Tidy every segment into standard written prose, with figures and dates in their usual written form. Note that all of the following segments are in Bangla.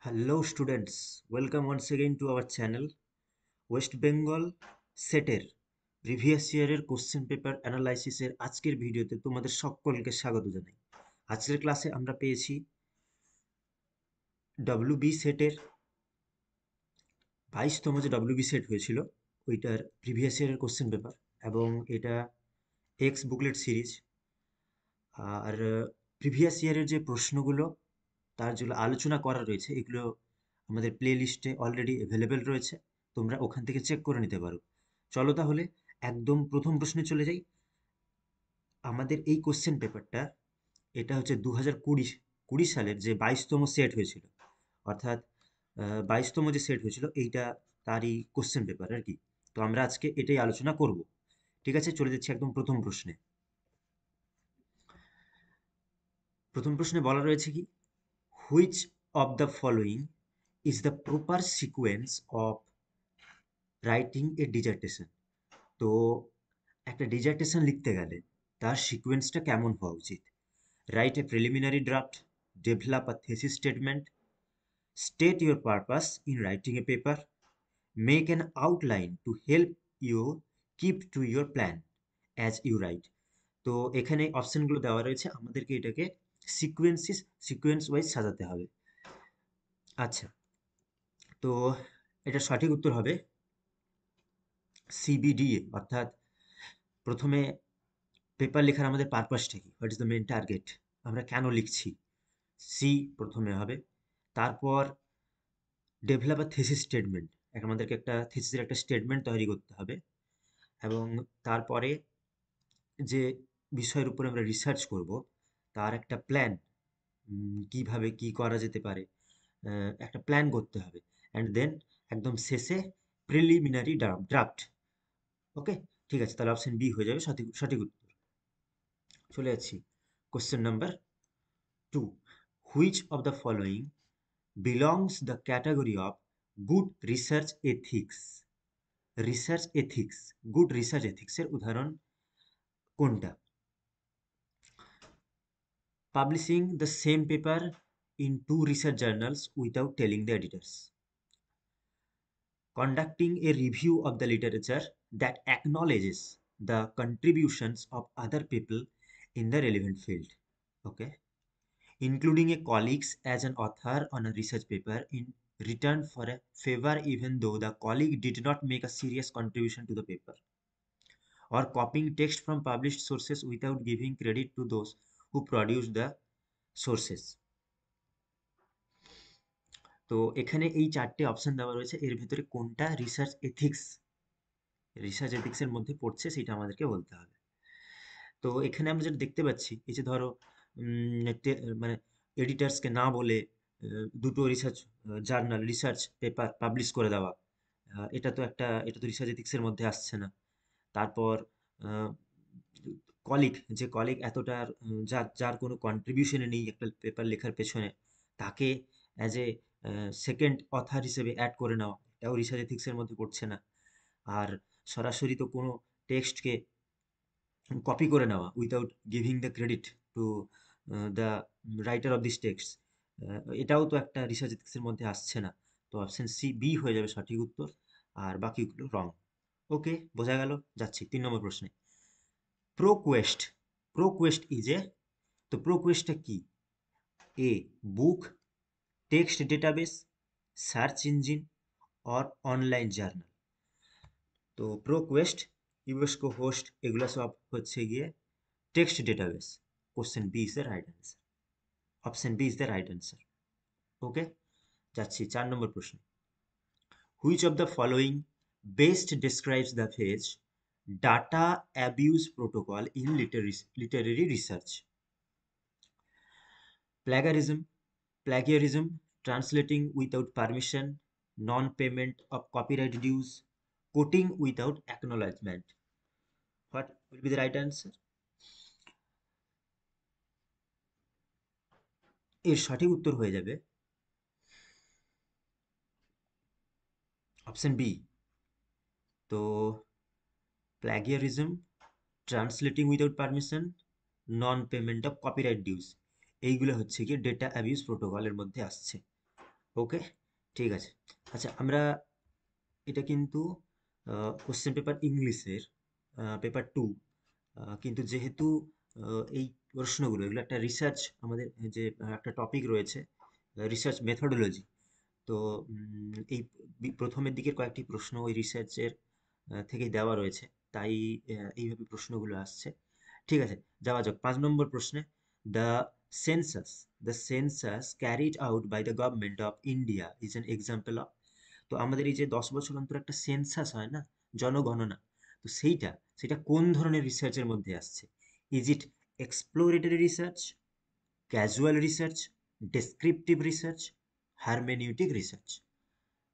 Hello students, welcome once again to our channel. West Bengal সেটের প্রিভিয়াস ইয়ারের কোশ্চেন পেপার অ্যানালাইসিসের আজকের ভিডিওতে তোমাদের সকলকে স্বাগত জানাই। আজকের ক্লাসে আমরা পেয়েছি ডব্লিউবি সেটের 22তম যে ডব্লিউবি সেট হয়েছিল ওইটার প্রিভিয়াস ইয়ারের কোশ্চেন পেপার, এবং এটা এক্স বুকলেট সিরিজ। আর প্রিভিয়াস ইয়ারের যে প্রশ্নগুলো তার যেগুলো আলোচনা করা রয়েছে এগুলো আমাদের প্লে লিস্টে অলরেডি অ্যাভেলেবেল রয়েছে, তোমরা ওখান থেকে চেক করে নিতে পারো। চলো তাহলে একদম প্রথম প্রশ্নে চলে যাই। আমাদের এই কোশ্চেন পেপারটা এটা হচ্ছে 2020 সালের যে 22তম সেট হয়েছিল, অর্থাৎ 22তম যে সেট হয়েছিল এইটা তারই কোশ্চেন পেপার আর কি। তো আমরা আজকে এটাই আলোচনা করব। ঠিক আছে, চলে যাচ্ছি একদম প্রথম প্রশ্নে। প্রথম প্রশ্নে বলা রয়েছে কি, which of the following is the proper sequence of writing A dissertation. তো একটা ডিজার্টেশন লিখতে গেলে তার সিকোয়েন্সটা কেমন হওয়া উচিত? Write a preliminary draft, develop a thesis statement, state your purpose in writing a paper, make an outline to help you keep to your plan as you write. তো এখানে অপশনগুলো দেওয়া রয়েছে, আমাদেরকে এটাকে সিকোয়েন্স ওয়াইজ সাজাতে হবে। আচ্ছা, তো এটা সঠিক উত্তর হবে সিবিডিএ, অর্থাৎ প্রথমে পেপার লেখার আমাদের পারপাসটা কি, what is the main target, আমরা কেন লিখছি, সি প্রথমে হবে। তারপর ডেভেলপ আ থিসিস স্টেটমেন্ট, আমাদেরকে একটা থিসিসের একটা স্টেটমেন্ট তৈরি করতে হবে, এবং তারপরে যে বিষয়ের উপরে আমরা রিসার্চ করব তার একটা প্ল্যান, কিভাবে কি করা যেতে পারে, একটা প্ল্যান করতে হবে। অ্যান্ড দেন একদম শেষে প্রিলিমিনারি ড্রাফট। ওকে, ঠিক আছে, তাহলে অপশন বি হয়ে যাবে সঠিক সঠিক উত্তর। চলে যাচ্ছি question number 2, which of the following belongs the category of good research ethics? Research ethics, good research এথিক্সের উদাহরণ কোনটা? Publishing the same paper in two research journals without telling the editors, conducting a review of the literature that acknowledges the contributions of other people in the relevant field. Okay, including a colleague as an author on a research paper in return for a favor even though the colleague did not make a serious contribution to the paper, or copying text from published sources without giving credit to those who produced the sources. তো এখানে এই চারটে অপশন দেওয়া রয়েছে, এর ভিতরে কোনটা রিসার্চ এথিক্সের মধ্যে পড়ছে সেটা আমাদেরকে বলতে হবে। তো এখানে আমরা যেটা দেখতে পাচ্ছি, এই যে ধরো মানে এডিটার্সকে না বলে দুটো রিসার্চ পেপার পাবলিশ করে দেওয়া, এটা তো রিসার্চ এথিক্সের মধ্যে আসছে না। তারপর কলিগ এতটা যার কোনো কন্ট্রিবিউশনে নেই একটা পেপার লেখার পেছনে, তাকে অ্যাজ এ সেকেন্ড অথার হিসেবে অ্যাড করে নেওয়া, এটাও রিসার্চ এথিক্সের মধ্যে পড়ছে না। আর সরাসরি তো কোনো টেক্সটকে কপি করে নেওয়া without giving the credit to the writer of this text, এটাও তো একটা রিসার্চ এথিক্সের মধ্যে আসছে না। তো অপশন সি বি হয়ে যাবে সঠিক উত্তর, আর বাকিগুলো রং। ওকে, বোঝা গেল। যাচ্ছি 3 নম্বর প্রশ্নে। প্রোকোয়েস্ট, প্রোকোয়েস্ট ইজ এ, তো প্রোকোয়েস্টটা কি? A book, text database, search engine or online journal. তো প্রোকোয়েস্ট, ইউনেস্কো হোস্ট, এগুলো সব হচ্ছে গিয়ে text database. Question B is the right answer, option B is the right answer. Okay, যাচ্ছি 4 নম্বর প্রশ্ন। Which of the following best describes the phase data abuse protocol in literary research? plagiarism, translating without permission, non-payment of copyright dues, quoting without acknowledgement. What will be the right answer? এর সঠিক উত্তর হয়ে যাবে অপশন বি। তো plagiarism, translating without permission, non payment of copyright dues, এইগুলো হচ্ছে গিয়ে ডেটা অ্যাবিউজ প্রোটোকলের মধ্যে আসছে। ওকে, ঠিক আছে। আচ্ছা, আমরা এটা কিন্তু কোশ্চেন পেপার ইংলিশের পেপার 2, কিন্তু যেহেতু এই প্রশ্নগুলো এগুলো একটা রিসার্চ, আমাদের যে একটা টপিক রয়েছে রিসার্চ মেথোডোলজি, তো এই প্রথমের দিকের কয়েকটি প্রশ্ন ওই রিসার্চের থেকেই দেওয়া রয়েছে, তাই এইভাবে প্রশ্নগুলো আসছে। ঠিক আছে, যাওয়া যাক 5 নম্বর প্রশ্নে। The census the census carried out by the government of India is an example of. তো আমাদের এই যে 10 বছর অন্তর একটা সেন্সাস হয় না, জনগণনা, তো সেইটা কোন ধরনের রিসার্চের মধ্যে আসছে? Is it exploratory research, casual research, descriptive research, hermeneutic research?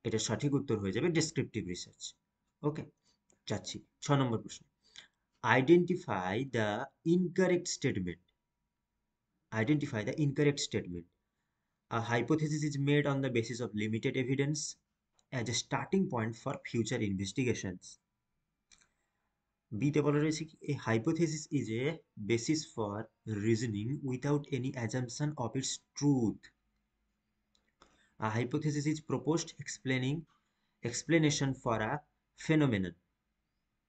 এটা সঠিক উত্তর হয়ে যাবে ডেসক্রিপটিভ রিসার্চ। ওকে, যাচ্ছি 6 নম্বর প্রশ্ন। Identify the incorrect statement identify the incorrect statement. A hypothesis is made on the basis of limited evidence as a starting point for future investigations. B তে বলা রয়েছে কি, a hypothesis is a basis for reasoning without any assumption of its truth. A hypothesis is proposed explaining explanation for a phenomenon.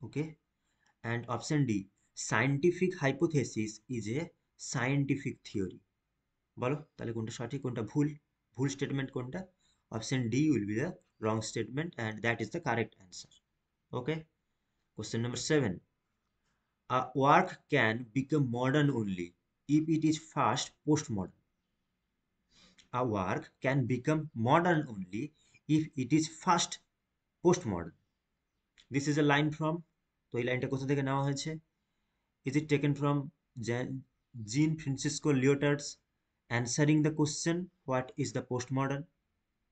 Okay, and option D, scientific hypothesis is a scientific theory. বলো তাহলে কোনটা সঠিক কোনটা ভুল, ভুল স্টেটমেন্ট কোনটা? Option D will be the wrong statement and that is the correct answer. Okay, question number 7। A work can become modern only if it is first post modern. A work can become modern only if it is first post modern. This is a line from, তো এই লাইনটা কোথা থেকে নেওয়া হয়েছে? Is it taken from Jean Francisco Lyotard's answering the question, what is the postmodern?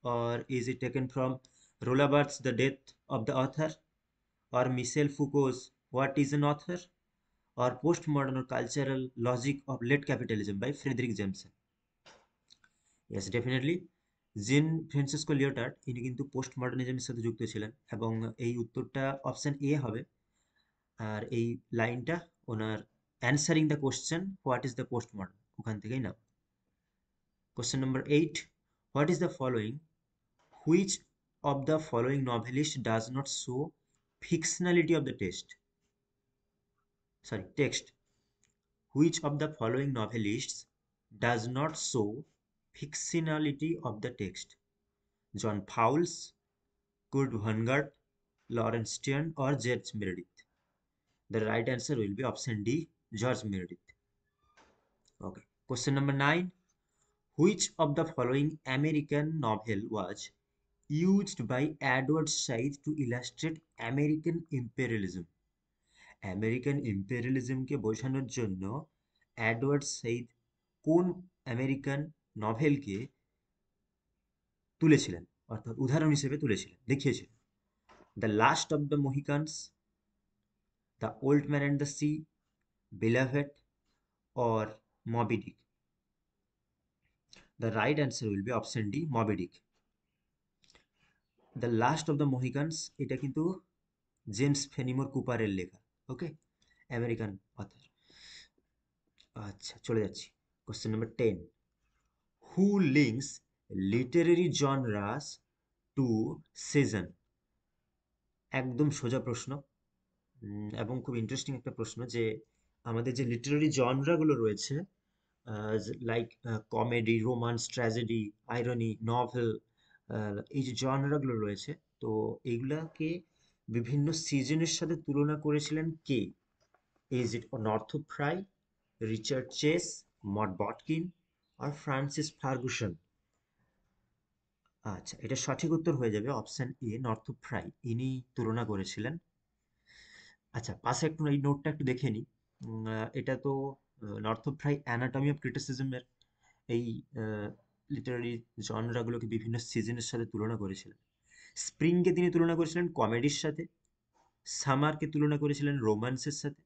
Or is it taken from Roland Barthes' The Death of the Author? Or Michel Foucault's What is an Author? Or Postmodern or Cultural Logic of Late Capitalism by Frederick Jameson? Yes, definitely. জিন ফ্রান্সিসকো লিওটার্ড ইনি কিন্তু পোস্ট মডার্নিজমের সাথে যুক্ত ছিলেন, এবং এই উত্তরটা অপশন এ হবে। আর এই লাইনটা ওনার answering the question what is the post modern ওখান থেকেই নাও। Question number 8, what is the following, which of the following novelist does not show fictionality of the text, which of the following novelists does not show fictionality of the text? John Fowles, Kurt Vonnegut, Laurence Sterne or George Meredith? The right answer will be option D, George Meredith. Okay. Question number 9. Which of the following American novel was used by Edward Said to illustrate American imperialism? American ইম্পেরিয়ালিজমকে বোঝানোর জন্য এডওয়ার্ড সেইদ কোন আমেরিকান নভেলকে তুলেছিলেন, অর্থাৎ উদাহরণ হিসেবে তুলেছিলেন, দেখিয়েছিলেন? The last of the Mohicans, the old man and the sea, beloved or Moby Dick? The right answer will be option D, Moby Dick. The Last of the Mohicans এটা কিন্তু জেমস ফেনিমোর কুপারের লেখা। Okay, American author. আচ্ছা, চলে যাচ্ছি question number 10। Who links literary genres to season? একদম সোজা প্রশ্ন, এবং খুব ইন্টারেস্টিং একটা প্রশ্ন, যে আমাদের যে লিটারেরি জনরাগুলো রয়েছে, like comedy, romance, tragedy, irony, novel, এই যে জনরাগুলো রয়েছে, তো এইগুলাকে বিভিন্ন সিজনের সাথে তুলনা করেছিলেন কে? Is it Northrop Frye, Richard Chase, Maud Bodkin আর ফ্রান্সিস ফার্গুসন? আচ্ছা, এটা সঠিক উত্তর হয়ে যাবে অপশন এ, নর্থ ফ্রাই, ইনি তুলনা করেছিলেন। আচ্ছা, পাশে একটু এই নোটটা একটু দেখে নিই। এটা তো নর্থ ফ্রাই অ্যানাটমি অফ ক্রিটিসিজমের এই লিটারারি জনরাগুলোকে বিভিন্ন সিজনের সাথে তুলনা করেছিলেন। স্প্রিংকে তিনি তুলনা করেছিলেন কমেডির সাথে, সামারকে তুলনা করেছিলেন রোম্যান্সের সাথে,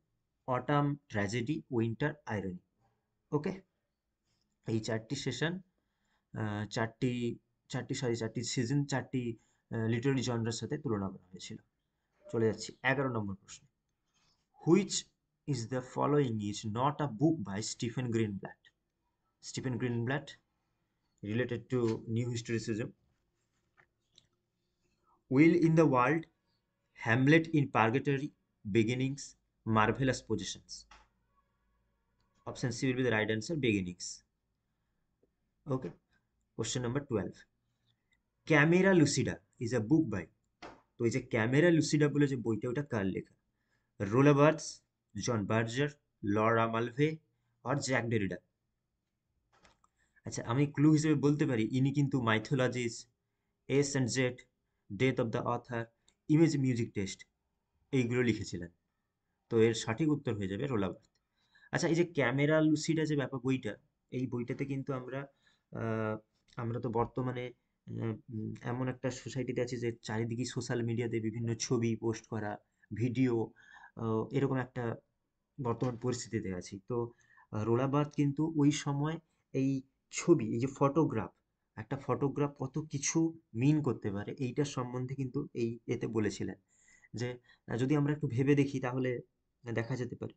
অটাম ট্র্যাজেডি, উইন্টার আইরনি। ওকে, এই চারটি সেশন, চারটি চারটি সিজন, চারটি লিটারারি জনরার সাথে তুলনা করা হয়েছিল। চলে যাচ্ছি 11 নম্বর প্রশ্ন। Which is the following is not a book by Stephen Greenblatt? Stephen Greenblatt related to new historicism, will in the world, Hamlet in purgatory, beginnings, marvellous possessions. Option C will be the right answer, beginnings. Okay, question number 12, camera lucida is a book by, তো এই যে ক্যামেরা লুসিডা বলে যে বইটা, ওটা কার লেখা? রোলা Barthes, John Berger, Laura Mulvey, আর জ্যাক ডেরিডা? আচ্ছা, আমি ক্লু হিসেবে বলতে পারি, ইনি কিন্তু mythologies, S and Z, death of the author, image music text, এইগুলো লিখেছিলেন। তো এর সঠিক উত্তর হয়ে যাবে রোলা বার্থ। আচ্ছা, এই যে ক্যামেরা লুসিডা যে ব্যাপার বইটা, এই বইটাতে কিন্তু আহ, আমরা তো বর্তমানে এমন একটা সোসাইটিতে আছি যে চারিদিকে সোশ্যাল মিডিয়াতে বিভিন্ন ছবি পোস্ট করা, ভিডিও, এরকম একটা বর্তমান পরিস্থিতিতে আছি। তো রোলা বার্থ কিন্তু ওই সময় এই ছবি, এই যে ফটোগ্রাফ, একটা ফটোগ্রাফ কত কিছু মিন করতে পারে এইটার সম্বন্ধে কিন্তু এই এতে বলেছিলেন যে যদি আমরা একটু ভেবে দেখি তাহলে দেখা যেতে পারে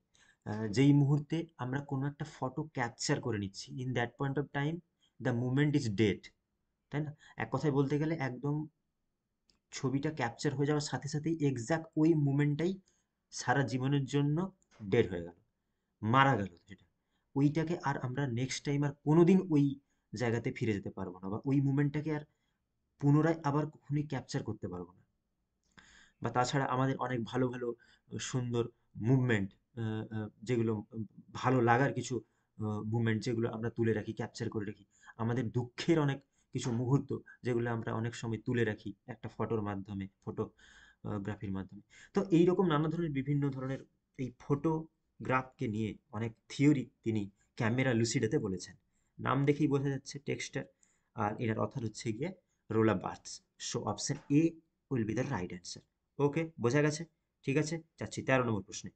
যেই মুহূর্তে আমরা কোনো একটা ফটো ক্যাপচার করে নিচ্ছি, in that point of time the moment is dead, তাই না? এক কথায় বলতে গেলে একদম ছবিটা ক্যাপচার হয়ে যাওয়ার সাথে সাথেই এক্সাক্ট ওই মুমেন্টটাই সারা জীবনের জন্য ডেড হয়ে গেল, মারা গেল সেটা। ওইটাকে আর আমরা নেক্সট টাইম আর কোনোদিন ওই জায়গাতে ফিরে যেতে পারবো না, বা ওই মুমেন্টটাকে আর পুনরায় আবার কখনোই ক্যাপচার করতে পারবো না। বা তাছাড়া আমাদের অনেক ভালো ভালো সুন্দর মুভমেন্ট, যেগুলো ভালো লাগার কিছু মুভমেন্ট যেগুলো আমরা তুলে রাখি, ক্যাপচার করে রাখি, আমাদের দুঃখের অনেক কিছু মুহূর্ত যেগুলো আমরা অনেক সময় তুলে রাখি একটা ফটোর মাধ্যমে, ফটোগ্রাফির মাধ্যমে। তো এইরকম নানা ধরনের বিভিন্ন ধরনের এই ফটোগ্রাফকে নিয়ে অনেক থিওরি তিনি ক্যামেরা লুসিডাতে বলেছেন। নাম দেখেই বোঝা যাচ্ছে টেক্সটার, আর এটার অথার হচ্ছে গিয়ে রোলা Barthes. So option A will be the right answer. Okay, বোঝা গেছে? ঠিক আছে, যাচ্ছি 13 নম্বর প্রশ্নে।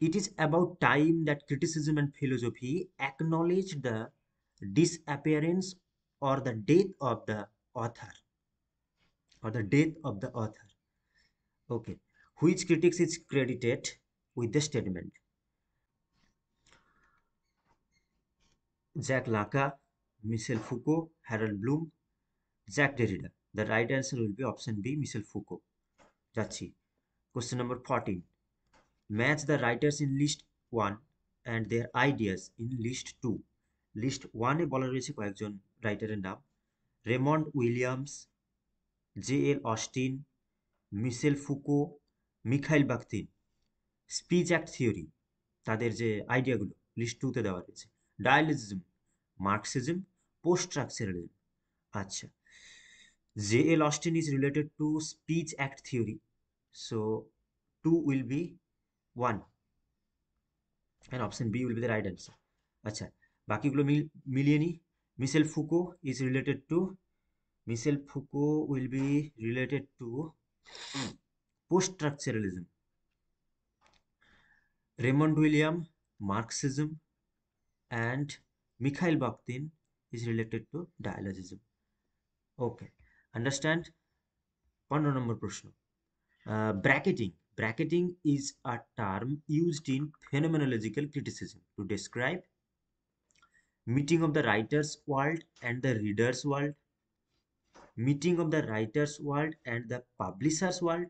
It is about time that criticism and philosophy acknowledge the disappearance or the death of the author, or the death of the author. Okay, which critics is credited with the statement? Jacques Lacan, Michel Foucault, Harold Bloom, Jacques Derrida. The right answer will be option B, Michel Foucault. যাচ্ছি question number 14. Match the writers in list 1 and their ideas in list 2. List 1-এ বলা রয়েছে কয়েকজন রাইটারের নাম: Raymond Williams, J L Austin, Michel Foucault, Mikhail Bakhtin. Speech act theory, তাদের যে আইডিয়াগুলো লিস্ট 2-তে দেওয়া রয়েছে: ডায়ালিজম, মার্কসিজম, পোস্ট স্ট্রাকচারালিজম। আচ্ছা, J L Austin is related to speech act theory, so 2 will be 1 and option B will be the right answer. আচ্ছা, বাকিগুলো মিলিয়ে নিই। Michel Foucault is related to, Michel Foucault will be related to post structuralism. Raymond William, Marxism, and Mikhail Bakhtin is related to dialogism. Okay, understand? 15 নম্বর প্রশ্ন। Bracketing is a term used in phenomenological criticism to describe meeting of the writer's world and the reader's world, meeting of the writer's world and the publisher's world.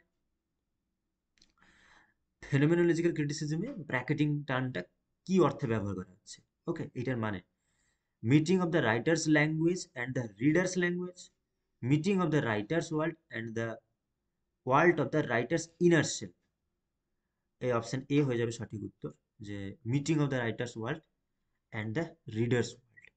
Phenomenological ক্রিটিসিজমে ব্র্যাকেটিং টার্মটা কি অর্থে ব্যবহার করা হচ্ছে? ওকে, এটার মানে meeting of the writer's language and the reader's language, meeting of the writer's world and the world of the writer's inner self. এই অপশন এ হয়ে যাবে সঠিক উত্তর, যে meeting of the writer's world and the reader's world.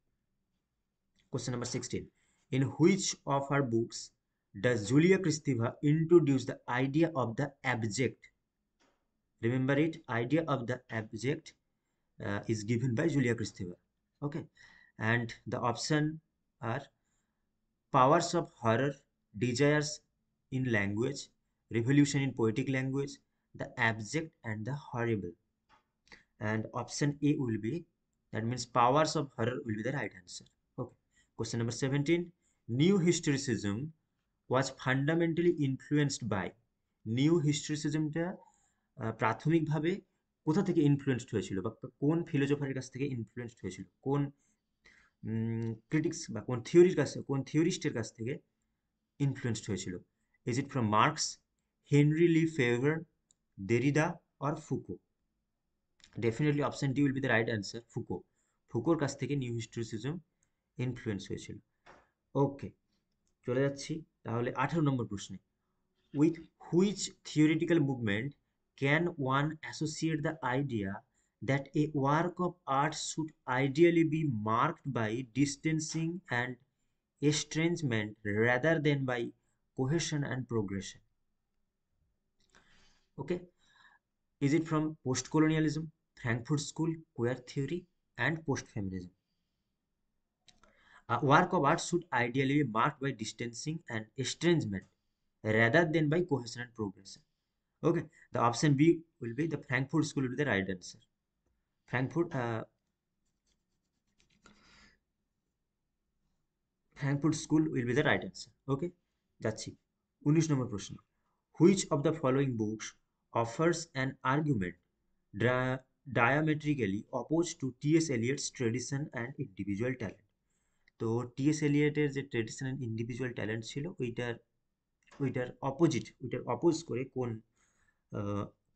Question number 16. In which of her books does Julia Kristeva introduce the idea of the abject? Remember it, idea of the abject is given by Julia Kristeva. Okay, and the option are powers of horror, desires in language, revolution in poetic language, the abject and the horrible. And option A will be, that means powers of horror will be the right answer. Okay, question number 17. New historicism was fundamentally influenced by, new হিস্টোরিসিজমটা প্রাথমিকভাবে কোথা থেকে ইনফ্লুয়েন্সড হয়েছিল, বা কোন ফিলোজফারের কাছ থেকে ইনফ্লুয়েন্সড হয়েছিল, কোন ক্রিটিক্স বা কোন থিওরির কাছে, কোন থিওরিস্টের কাছ থেকে ইনফ্লুয়েন্সড হয়েছিল? Is it from Marx, Henri Lefebvre, Derrida or Foucault? Definitely option D will be the right answer, Foucault. ফুকোর কাছ থেকে নিউ হিস্টোরিসিজম ইনফ্লুয়েন্স হয়েছিল। ওকে, চলে যাচ্ছি তাহলে 18 নম্বর প্রশ্নে। With which theoretical movement can one associate the idea that a work of art should ideally be marked by distancing and estrangement rather than by cohesion and progression? Okay, is it from post-colonialism, Frankfurt School, queer theory, and post-feminism? A work of art should ideally be marked by distancing and estrangement rather than by cohesion and progression. Okay, the option B will be the Frankfurt School will be the right answer. Frankfurt, Frankfurt School will be the right answer. Okay, যাচ্ছি 19 নম্বর প্রশ্ন। Which of the following books offers an argument diametrically opposed to T.S. Eliot's tradition and individual talent? তো টি.এস. এলিয়টের যে ট্রেডিশন অ্যান্ড ইন্ডিভিজুয়াল ট্যালেন্ট ছিল ওইটার অপোজিট, ওইটার অপোজ করে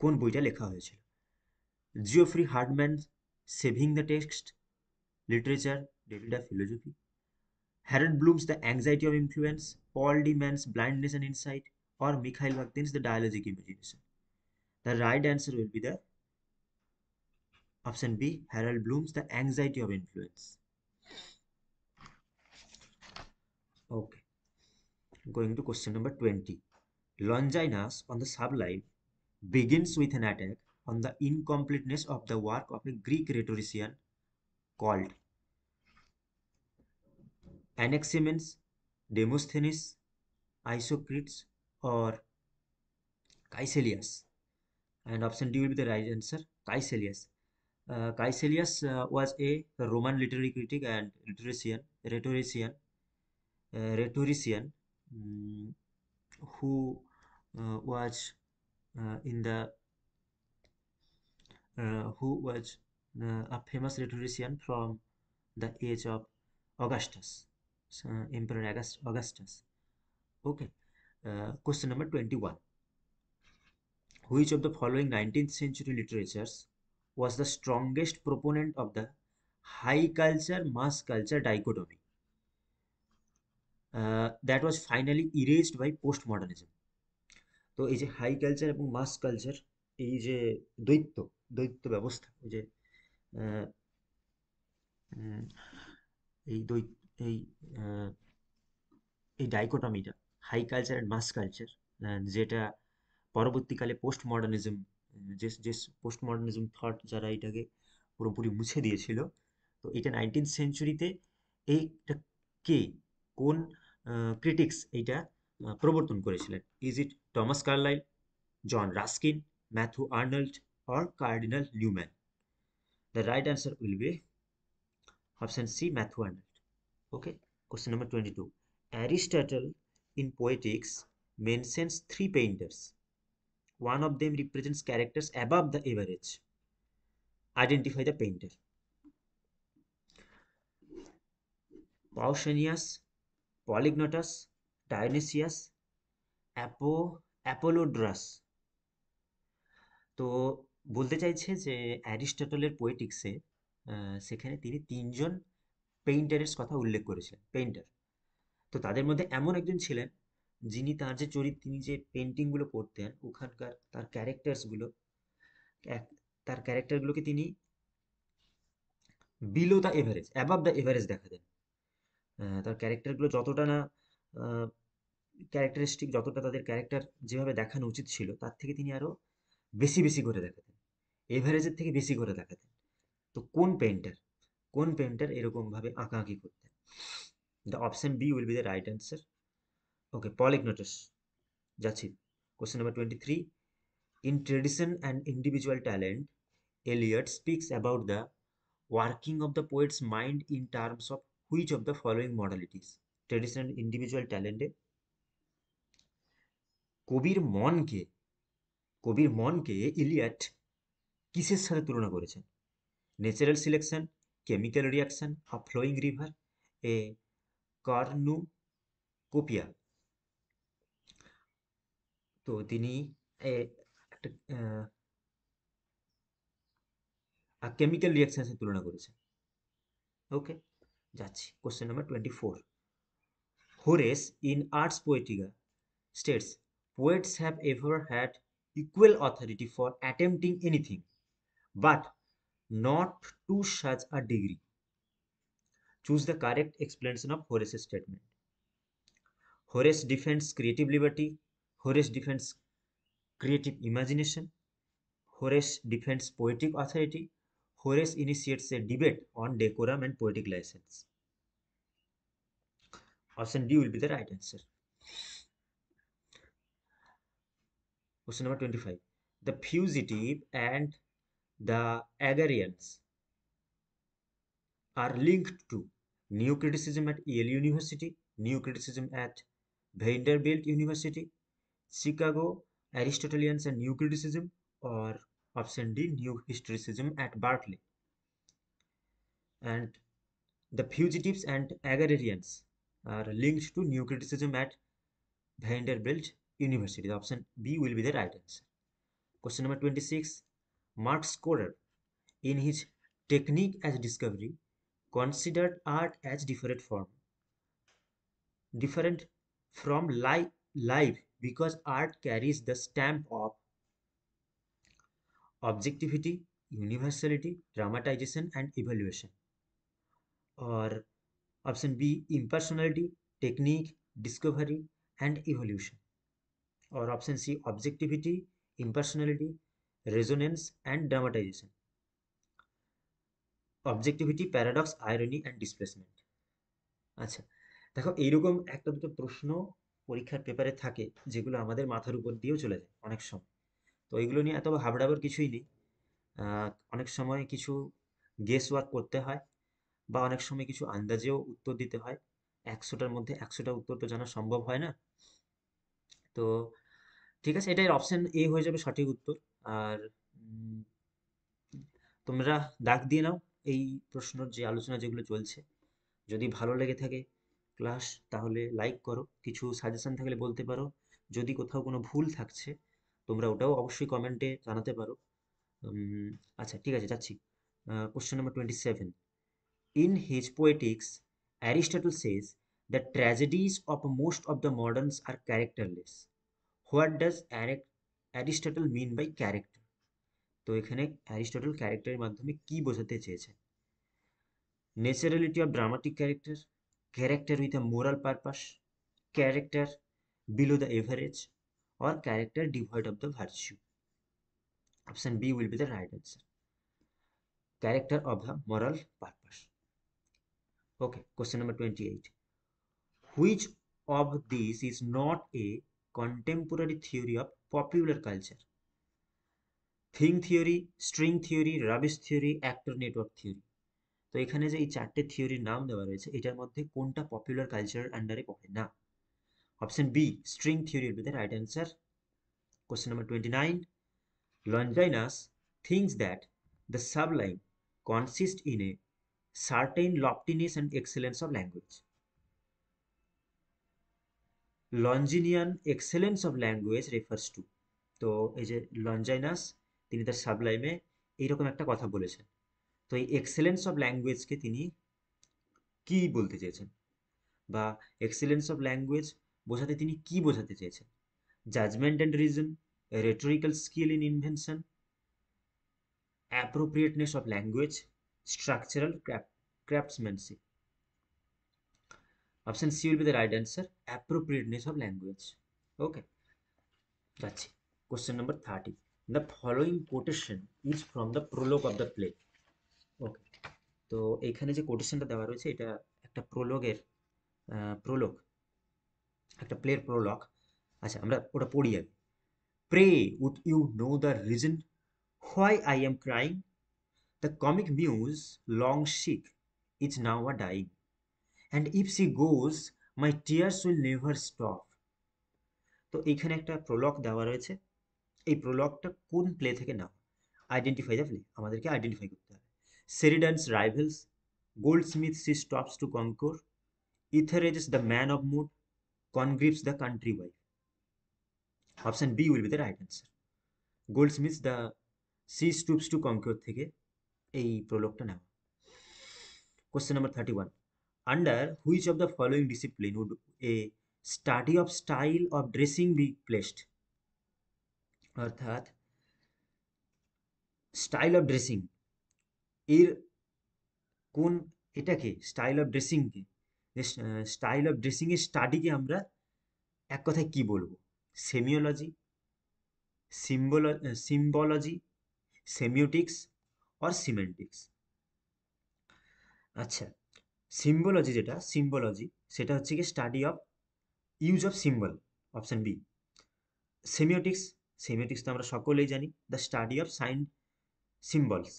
কোন বইটা লেখা হয়েছিল? Geoffrey Hartman saving the text, literature, Derrida philosophy, Harold Bloom's the anxiety of influence, Paul de Man's blindness and insight, or Mikhail Bakhtin's The Dialogic Imagination? The right answer will be the option B, Harold Bloom's The Anxiety of Influence. Okay, going to question number 20. Longinus on the Sublime begins with an attack on the incompleteness of the work of a Greek rhetorician called Anaximenes, Demosthenes, Isocrates, or Caecilius? And option D will be the right answer, Caecilius. Caecilius was a Roman literary critic and rhetorician mm, who was in the who was a famous rhetorician from the age of Augustus, Emperor Augustus. Okay, question number 21. Which of the following 19th century literatures was the strongest proponent of the high culture mass culture dichotomy that was finally erased by postmodernism? তো এই যে হাই কালচার এবং মাস কালচার, এই যে দ্বৈত দ্বৈত ব্যবস্থা, এই যে আহ, উম, এই দ্বৈত এই আহ, এই ডাইকোটমিটা, high culture and mass culture, যেটা পরবর্তীকালে পোস্ট মডার্নিজম, যে পোস্ট মডার্নিজম থট যারা এটাকে পুরোপুরি মুছে দিয়েছিল, তো এটা 19th সেঞ্চুরিতে এইটা কে, কোন ক্রিটিক্স এইটা প্রবর্তন করেছিলেন? Is it Thomas Carlyle, John Ruskin, Matthew Arnold, or Cardinal Newman? The right answer will be option C, Matthew Arnold. Okay, question number 22. Aristotle in Poetics mentions three painters. One of them represents characters above the average. Identify the painter. Pausanias, Polygnotus, Dionysius, Apollodorus. তো বলতে চাইছে যে অ্যারিস্টটলের পোয়েটিক্সে সেখানে তিনি তিনজন পেইন্টারের কথা উল্লেখ করেছিলেন, পেইন্টার। তো তাদের মধ্যে এমন একজন ছিলেন যিনি তার যে চরিত্র, তিনি যে পেন্টিংগুলো করতেন ওখানকার তার ক্যারেক্টার্সগুলো, তার ক্যারেক্টারগুলোকে তিনি below the average, above the average দেখাতেন। তার ক্যারেক্টারগুলো যতটা না ক্যারেক্টারিস্টিক, যতটা তাদের ক্যারেক্টার যেভাবে দেখানো উচিত ছিল তার থেকে তিনি আরো বেশি বেশি করে দেখাতেন, এভারেজের থেকে বেশি করে দেখাতেন। তো কোন পেন্টার এরকম ভাবে আঁকাআঁকি করতেন? The option B will be the right answer. Okay, Polygnotus. যাচ্ছি question number 23. In Tradition and Individual Talent, Eliot speaks about the working of the poet's mind in terms of which of the following modalities? Tradition and Individual Talent এ কবির মনকে কবির মনকে ইলিয়ট কিসের সাথে তুলনা করেছেন? Natural selection, chemical reaction, a flowing river, a cornucopia? তো তিনি একটা কেমিক্যাল রিয়াকশনের তুলনা করেছেন। ওকে, যাচ্ছি question number 24। Horace in Ars poetica states, poets have ever had equal authority for attempting anything, but not to such a degree. Choose the correct explanation of Horace's statement. Horace defends creative liberty. Horace defends creative imagination. Horace defends poetic authority. Horace initiates a debate on decorum and poetic license. Option D will be the right answer. Question number 25. The fugitive and the agrarians are linked to new criticism at Yale University, new criticism at Vanderbilt University, Chicago, Aristotelians and new criticism, or option D, new historicism at Berkeley. And the fugitives and agrarians are linked to new criticism at Vanderbilt University. The option B will be the right answer. Question number 26. Mark Scorer, in his Technique as Discovery, considered art as different from life because art carries the stamp of objectivity, universality, dramatization, and evaluation. Or option B, impersonality, technique, discovery, and evolution. Or option C, objectivity, impersonality, resonance, and dramatization. Objectivity, paradox, irony, and displacement. আচ্ছা, দেখো এইরকম একটা দুটো প্রশ্ন পরীক্ষার পেপারে থাকে যেগুলো আমাদের মাথার উপর দিয়েও চলে যায় অনেক সময়। তো এইগুলো নিয়ে এত হাবড়াবার কিছুই নেই। অনেক সময় কিছু গেস ওয়ার্ক করতে হয় বা অনেক সময় কিছু আন্দাজেও উত্তর দিতে হয়। 100টার মধ্যে 100টা উত্তর তো জানা সম্ভব হয় না। তো ঠিক আছে, এটার অপশন এ হয়ে যাবে সঠিক উত্তর। আর তোমরা দাগ দিয়ে নাও এই প্রশ্নর যে আলোচনা যেগুলো চলছে। যদি ভালো লেগে থাকে ক্লাস তাহলে লাইক করো, কিছু সাজেশন থাকলে বলতে পারো, যদি কোথাও কোনো ভুল থাকছে তোমরা ওটাও অবশ্যই কমেন্টে জানাতে পারো। আচ্ছা ঠিক আছে, যাচ্ছি question number 27। In his Poetics, Aristotle says the tragedies of most of the moderns are characterless. What does Aristotle mean by character? তো এখানে অ্যারিস্টটল ক্যারেক্টারের মাধ্যমে কি বোঝাতে চেয়েছে? Naturality of dramatic character, character with a moral purpose, character below the average, or character devoid of the virtue. Option B will be the right answer. Character of the moral purpose. Okay, question number 28. Which of these is not a contemporary theory of popular culture? Thing theory, string theory, rubbish theory, actor network theory. তো এখানে যে এই চারটে থিওরির নাম দেওয়া রয়েছে এটার মধ্যে কোনটা পপুলার কালচারের আন্ডারে পড়ে না? Option B, string theory will be the right answer. Question number 29. Longinus thinks that the sublime consists in a certain loftiness and excellence of language. Longinian excellence of language refers to, তো এই যে লঞ্জাইনাস তিনি তার সাবলাইমে এইরকম একটা কথা বলেছেন। তো এই এক্সেলেন্স অফ ল্যাঙ্গুয়েজকে তিনি কি বলতে চেয়েছেন, বা এক্সেলেন্স অফ ল্যাঙ্গুয়েজ বোঝাতে তিনি কি বোঝাতে চেয়েছেন? Judgement and reason, rhetorical skill in invention, appropriateness of language, structural craftsmanship. Option C will be the right answer, appropriateness of language. Okay, যাচ্ছি question number 30. The following quotation is from the prologue of the play. Okay, তো এইখানে যে কোটেশনটা দেওয়া রয়েছে এটা একটা প্রোলগ, একটা প্লের প্রোলগ। আচ্ছা আমরা ওটা পড়ি আগে। Pray would you know the reason why I am crying, the comic muse long sick is now a dying, and if she goes my tears will never stop. তো এইখানে একটা প্রোলগ দেওয়া রয়েছে। এই প্রোলগটা কোন প্লে থেকে নাও? আইডেন্টিফাই দ্য প্লে, আমাদেরকে আইডেন্টিফাই করতে হবে। Sheridan's rivals, Goldsmith she stoops to conquer, Etherege's the man of mode, Congreve's the country wife. Option B will be the right answer. Goldsmith's the she stoops to conquer থেকে এই প্রলোগটা নেওয়া। Question number 31, under which of the following discipline would a study of style of dressing be placed? অর্থাৎ স্টাইল অফ ড্রেসিং এর কোন, এটাকে স্টাইল অফ ড্রেসিংকে, স্টাইল অফ ড্রেসিং এর স্টাডিকে আমরা এক কথায় কি বলবো? Semiology, symbology, semiotics or semantics? আচ্ছা, সিম্বলজি যেটা, সিম্বলজি সেটা হচ্ছে কি study of use of symbol, option B. Semiotics, semiotics তো আমরা সকলেই জানি, the study of sign symbols.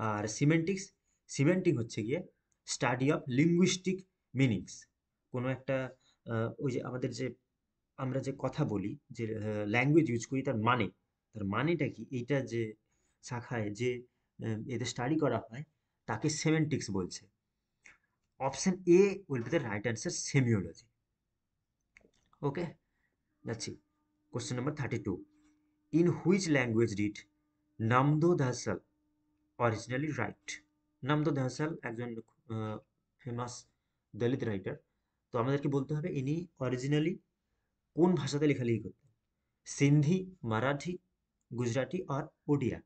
আর সিমেন্টিক্স, সিমেন্টিক হচ্ছে গিয়ে স্টাডি অফ লিঙ্গুইস্টিক মিনিংস। কোনো একটা ওই যে আমাদের যে আমরা যে কথা বলি, যে ল্যাঙ্গুয়েজ ইউজ করি, তার মানে, তার মানেটা কি, এইটা যে শাখায় যে এদের স্টাডি করা হয় তাকে সেমেন্টিক্স বলছে। Option A will be the right answer, semiology. Okay, যাচ্ছি question number 32, in which language did Namdeo Dhasal originally write? Namdeo Dhasal একজন ফেমাস দলিত রাইটার। তো আমাদেরকে বলতে হবে ইনি অরিজিনালি কোন ভাষাতে লেখালেখি করতেন? সিন্ধি, মারাঠি, গুজরাটি আর Odia?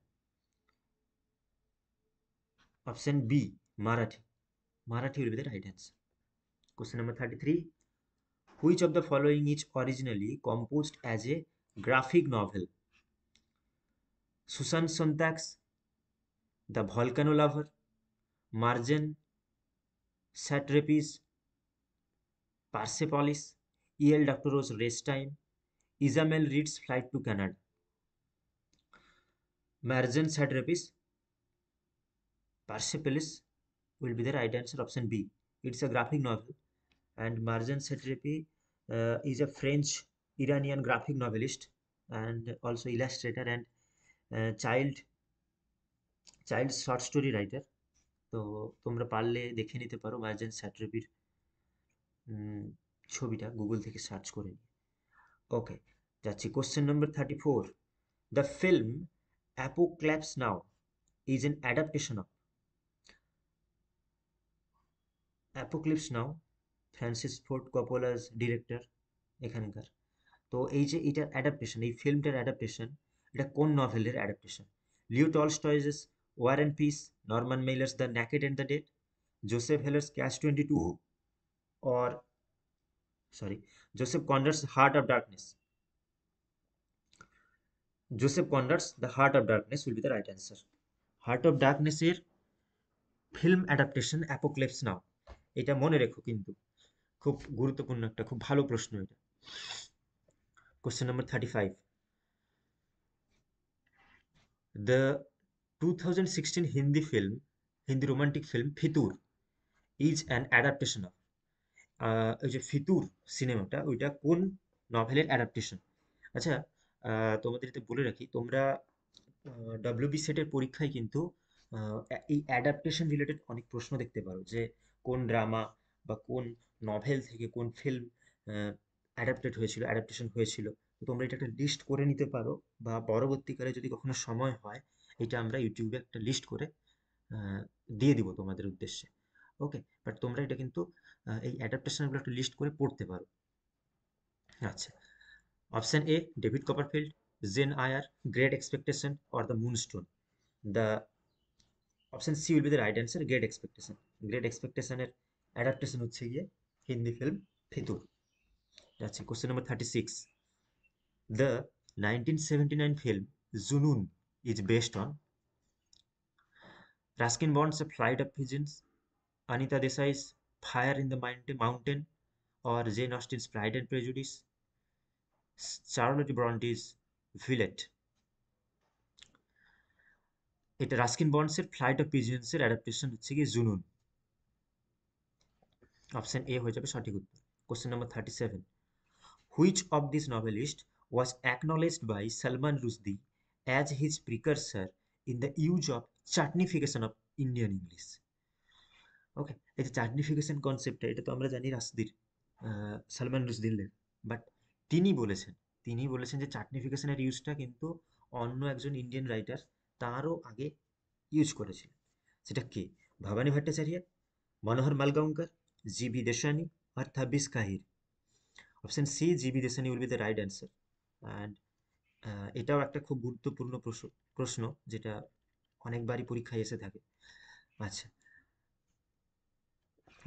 Option B, Marathi. Marathi will be the right answer. Question number 33, which of the following is originally composed as a graphic novel? Susan Sontag's, the volcano lover, Marjane Satrapi's, Persepolis, E L Doctorow's ragtime, Ishmael Reed's flight to Canada? Marjane Satrapi's, Persepolis will be the right answer, option B. It's a graphic novel, and Marjan Satrapi is a French Iranian graphic novelist and also illustrator and child short story writer. তো তোমরা পারলে দেখে নিতে পারো মার্জান স্যাট্রেপির ছবিটা গুগল থেকে সার্চ করে নিয়ে। ওকে, যাচ্ছি question number 34, the film Apocalypse Now is an adaptation of? Apocalypse Now Francis Ford Coppola's director এখানকার। তো এই যে এটার অ্যাডাপ্টেশন, এই ফিল্মটার অ্যাডাপ্টেশন, এটা কোন নভেলের adaptation? Leo Tolstoy's war and peace, Norman Mailer's the naked and the dead, Joseph Heller's catch 22, or sorry Joseph Conrad's heart of darkness? Joseph Conrad's the heart of darkness will be the right answer. Heart of ডার্কনেসের ফিল্ম অ্যাডাপ্টেশন অ্যাপোক্যালিপস নাও। এটা মনে রেখো কিন্তু, খুব গুরুত্বপূর্ণ একটা, খুব ভালো প্রশ্ন এটা। Question number 35, the 2016 Hindi romantic film Fitoor is an adaptation of? ওই যে ফিতুর সিনেমাটা, ওইটা কোন নভেলের অ্যাডাপ্টেশন? আচ্ছা, তোমাদের এটা বলে রাখি, তোমরা ডব্লিউবি সেটের পরীক্ষায় কিন্তু এই অ্যাডাপ্টেশন রিলেটেড অনেক প্রশ্ন দেখতে পারো, যে কোন ড্রামা বা কোন নভেল থেকে কোন ফিল্ম অ্যাডাপ্টেড হয়েছিল, অ্যাডাপ্টেশন হয়েছিল। তো তোমরা এটা একটা লিস্ট করে নিতে পারো, বা পরবর্তীকালে যদি কখনো সময় হয় এটা আমরা ইউটিউবে একটা লিস্ট করে দিয়ে দিব তোমাদের উদ্দেশ্যে। ওকে, বাট তোমরা এটা কিন্তু এই অ্যাডাপ্টেশনগুলো একটা লিস্ট করে পড়তে পারো। আচ্ছা, option A David Copperfield, Jane Eyre, great expectation or the moonstone? The option C will be the right answer, great expectation. Great এক্সপেকটেশনের অ্যাডাপ্টেশন হচ্ছে গিয়ে হিন্দি ফিল্ম ফিতুর। আচ্ছা, question number 36, the 1979 film Junoon is based on? Ruskin Bond's A Flight of Pigeons, Anita Desai's Fire in the Mountain, or Jane Austen's Pride and Prejudice, Charlotte Bronte's Violet? এটা রাস্কিন বন্ডসের ফ্লাইট অফ পিজিয়ন্সের অ্যাডাপ্টেশন হচ্ছে গিয়ে জুনুন। অপশন এ হয়ে যাবে সঠিক উত্তর। Question number 37, which of this novelist was acknowledged by Salman Rushdie as his precursor in the use of chutnification of Indian English? Okay, এই যে চাটনিফিকেশন কনসেপ্টটা, এটা তো আমরা জানি রাশদির, সালমান রুশদির, বাট তিনি বলেছেন তিনি বলেছেন যে চাটনিফিকেশনের ইউজটা কিন্তু অন্য একজন ইন্ডিয়ান রাইটার তারও আগে ইউজ করেছিলেন। সেটা কে? ভবানী ভট্টাচার্য, মনোহর মালগাঁওকর, জিবি দেশানি আর Tabish Khair. Option C G V Desani will be the right answer. And এটাও একটা খুব গুরুত্বপূর্ণ প্রশ্ন যেটা অনেকবারই পরীক্ষায় এসে থাকে। আচ্ছা,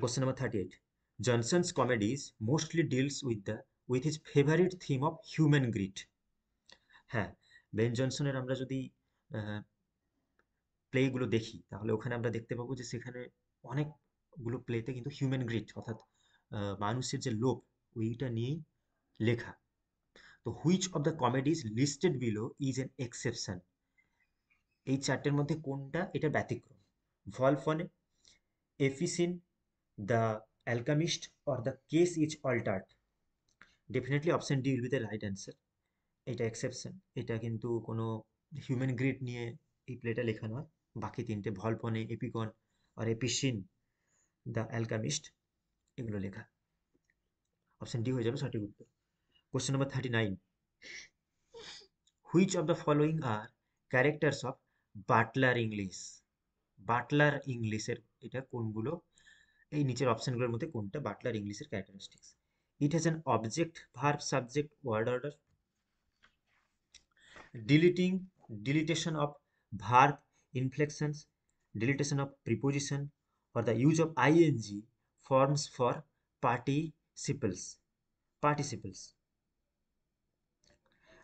question number 38, Johnson's comedies mostly deals with his favourite theme of human grid. হ্যাঁ, বেন জনসনের আমরা যদি প্লেগুলো দেখি তাহলে ওখানে আমরা দেখতে পাবো যে সেখানে অনেকগুলো প্লেতে কিন্তু হিউম্যান গ্রিড অর্থাৎ মানুষের যে লোভ ওইটা নিয়েই লেখা। তো which of the comedies listed below is an exception? এই চারটের মধ্যে কোনটা এটা ব্যতিক্রম? Volpone, Epicoene, the alchemist or the case is altered? Definitely option D will be the right answer. এটা এক্সেপশন, এটা কিন্তু কোনো হিউম্যান গ্রিড নিয়ে এই প্লেটা লেখা নয়। বাকি তিনটে ভলপনে, এপিকন আর এপিসিন, দ্য অ্যালকামিস্ট, এগুলো লেখা। অপশন ডি হয়ে যাবে সঠিক উত্তর। Question number 39, which of the following are characters of Butler English? Butler ইংলিশের এটা কোনগুলো? এই নিচের অপশনগুলোর মধ্যে কোনটা বাটলার ইংলিশের characteristics? It has an object verb subject word order, deleting deletion of verb inflections, deletion of preposition, or the use of ing forms for participles,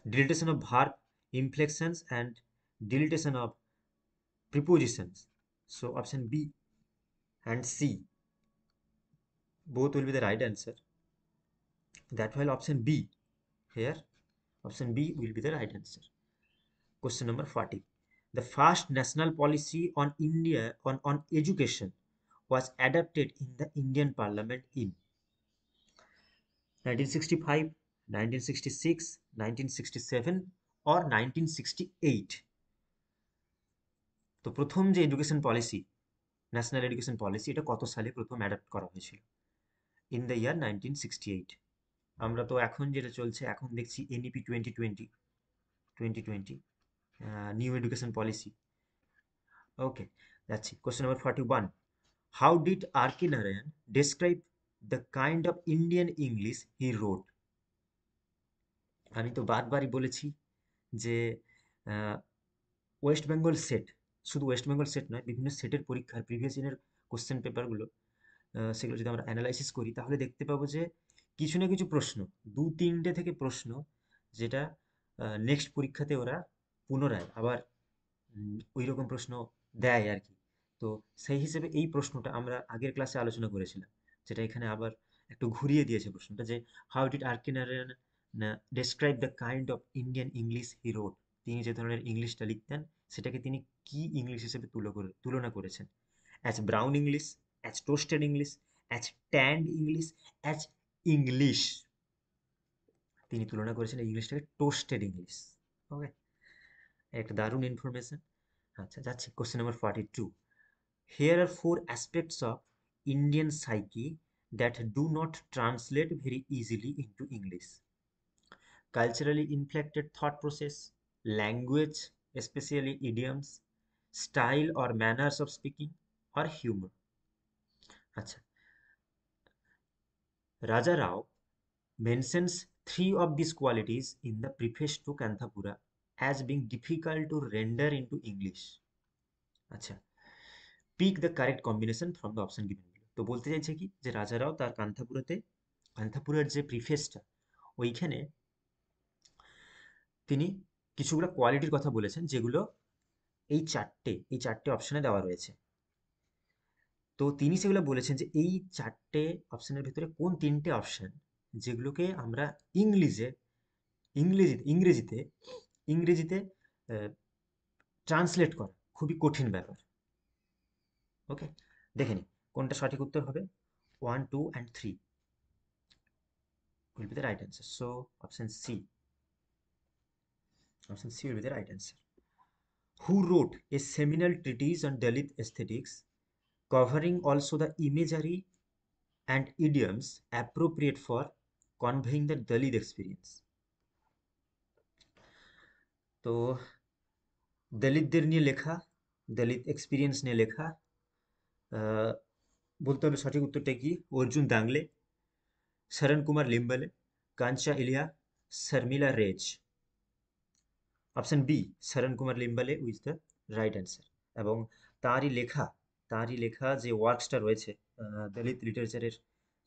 deletion of verb inflections and deletion of prepositions. So option B and C both will be the right answer. That while option B here, option B will be the right answer. Question number 40. The first national policy on India on education was adopted in the Indian Parliament in 1965, 1966, 1967 or 1968. তো প্রথম যে education policy, national education policy, এটা কত সালে প্রথম অ্যাডাপ্ট করা হয়েছিল? ইন দ্য ইয়ার 1968। আমরা তো এখন যেটা চলছে, এখন দেখছি এনইপি 2020 নিউ এডুকেশন পলিসি। ওকে, যাচ্ছি question number 41. How did R.K. Narayan describe the kind of Indian English he wrote? আমি তো বারবারই বলেছি যে ওয়েস্ট বেঙ্গল সেট, শুধু ওয়েস্ট বেঙ্গল সেট নয়, বিভিন্ন সেটের পরীক্ষার প্রিভিয়াস ইয়ারের কোশ্চেন পেপারগুলো সেগুলো যদি আমরা অ্যানালাইসিস করি তাহলে দেখতে পাবো যে কিছু না কিছু প্রশ্ন, দু তিনটে থেকে প্রশ্ন, যেটা নেক্সট পরীক্ষাতে ওরা পুনরায় আবার ওই রকম প্রশ্ন দেয় আর কি। তো সেই হিসেবে এই প্রশ্নটা আমরা আগের ক্লাসে আলোচনা করেছিলাম, যেটা এখানে আবার একটু ঘুরিয়ে দিয়েছে প্রশ্নটা, যে how did R K. Narayan describe the kind of Indian English he wrote? তিনি যে ধরনের ইংলিশটা লিখতেন সেটাকে তিনি কি ইংলিশ হিসেবে তুলনা করেছেন? As brown English, as toasted English, as tanned English, as English. তিনি তুলনা করেছেন এই ইংলিশটাকে টোস্টেড ইংলিশ। ওকে, একটা দারুণ ইনফরমেশন। আচ্ছা, যাচ্ছি question number 42. Here are four aspects of Indian psyche that do not translate very easily into English: culturally inflected thought process, language, especially idioms, style or manners of speaking, or humor. আচ্ছা, Raja Rao mentions three of these qualities in the preface to Kanthapura as being difficult to render into English. আচ্ছা, pick the correct combination from the option given below. তো বলতে চাইছে কি, যে রাজারাও তার কান্থাপুরের যে প্রিফেসটা, ওইখানে তিনি কিছুগুলো কোয়ালিটির কথা বলেছেন যেগুলো এই চারটে অপশনে দেওয়া রয়েছে। তো তিনি সেগুলো বলেছেন যে এই চারটে অপশনের ভিতরে কোন তিনটে অপশন যেগুলোকে আমরা ইংরেজিতে ইংরেজিতে ট্রান্সলেট করা খুবই কঠিন ব্যাপার। ওকে, দেখে নিই কোনটা সঠিক উত্তর হবে। 1, 2 and 3 will be the right answer. So option C will be the right answer. Who wrote a seminal treatise on Dalit aesthetics, covering also the imagery and idioms appropriate for conveying the Dalit experience. তো দলিতদের নিয়ে লেখা, দলিত এক্সপিরিয়েন্স নিয়ে লেখা। বলতে হবে সঠিক উত্তরটা কি? Arjun Dangle, Sharan Kumar Limbale, Kancha Ilaiah, Sharmila Rege. Option B, Sharan Kumar Limbale was the right answer. এবং তারই লেখা, তারই লেখা যে ওয়ার্কসটা রয়েছে দলিত লিটারেচারের,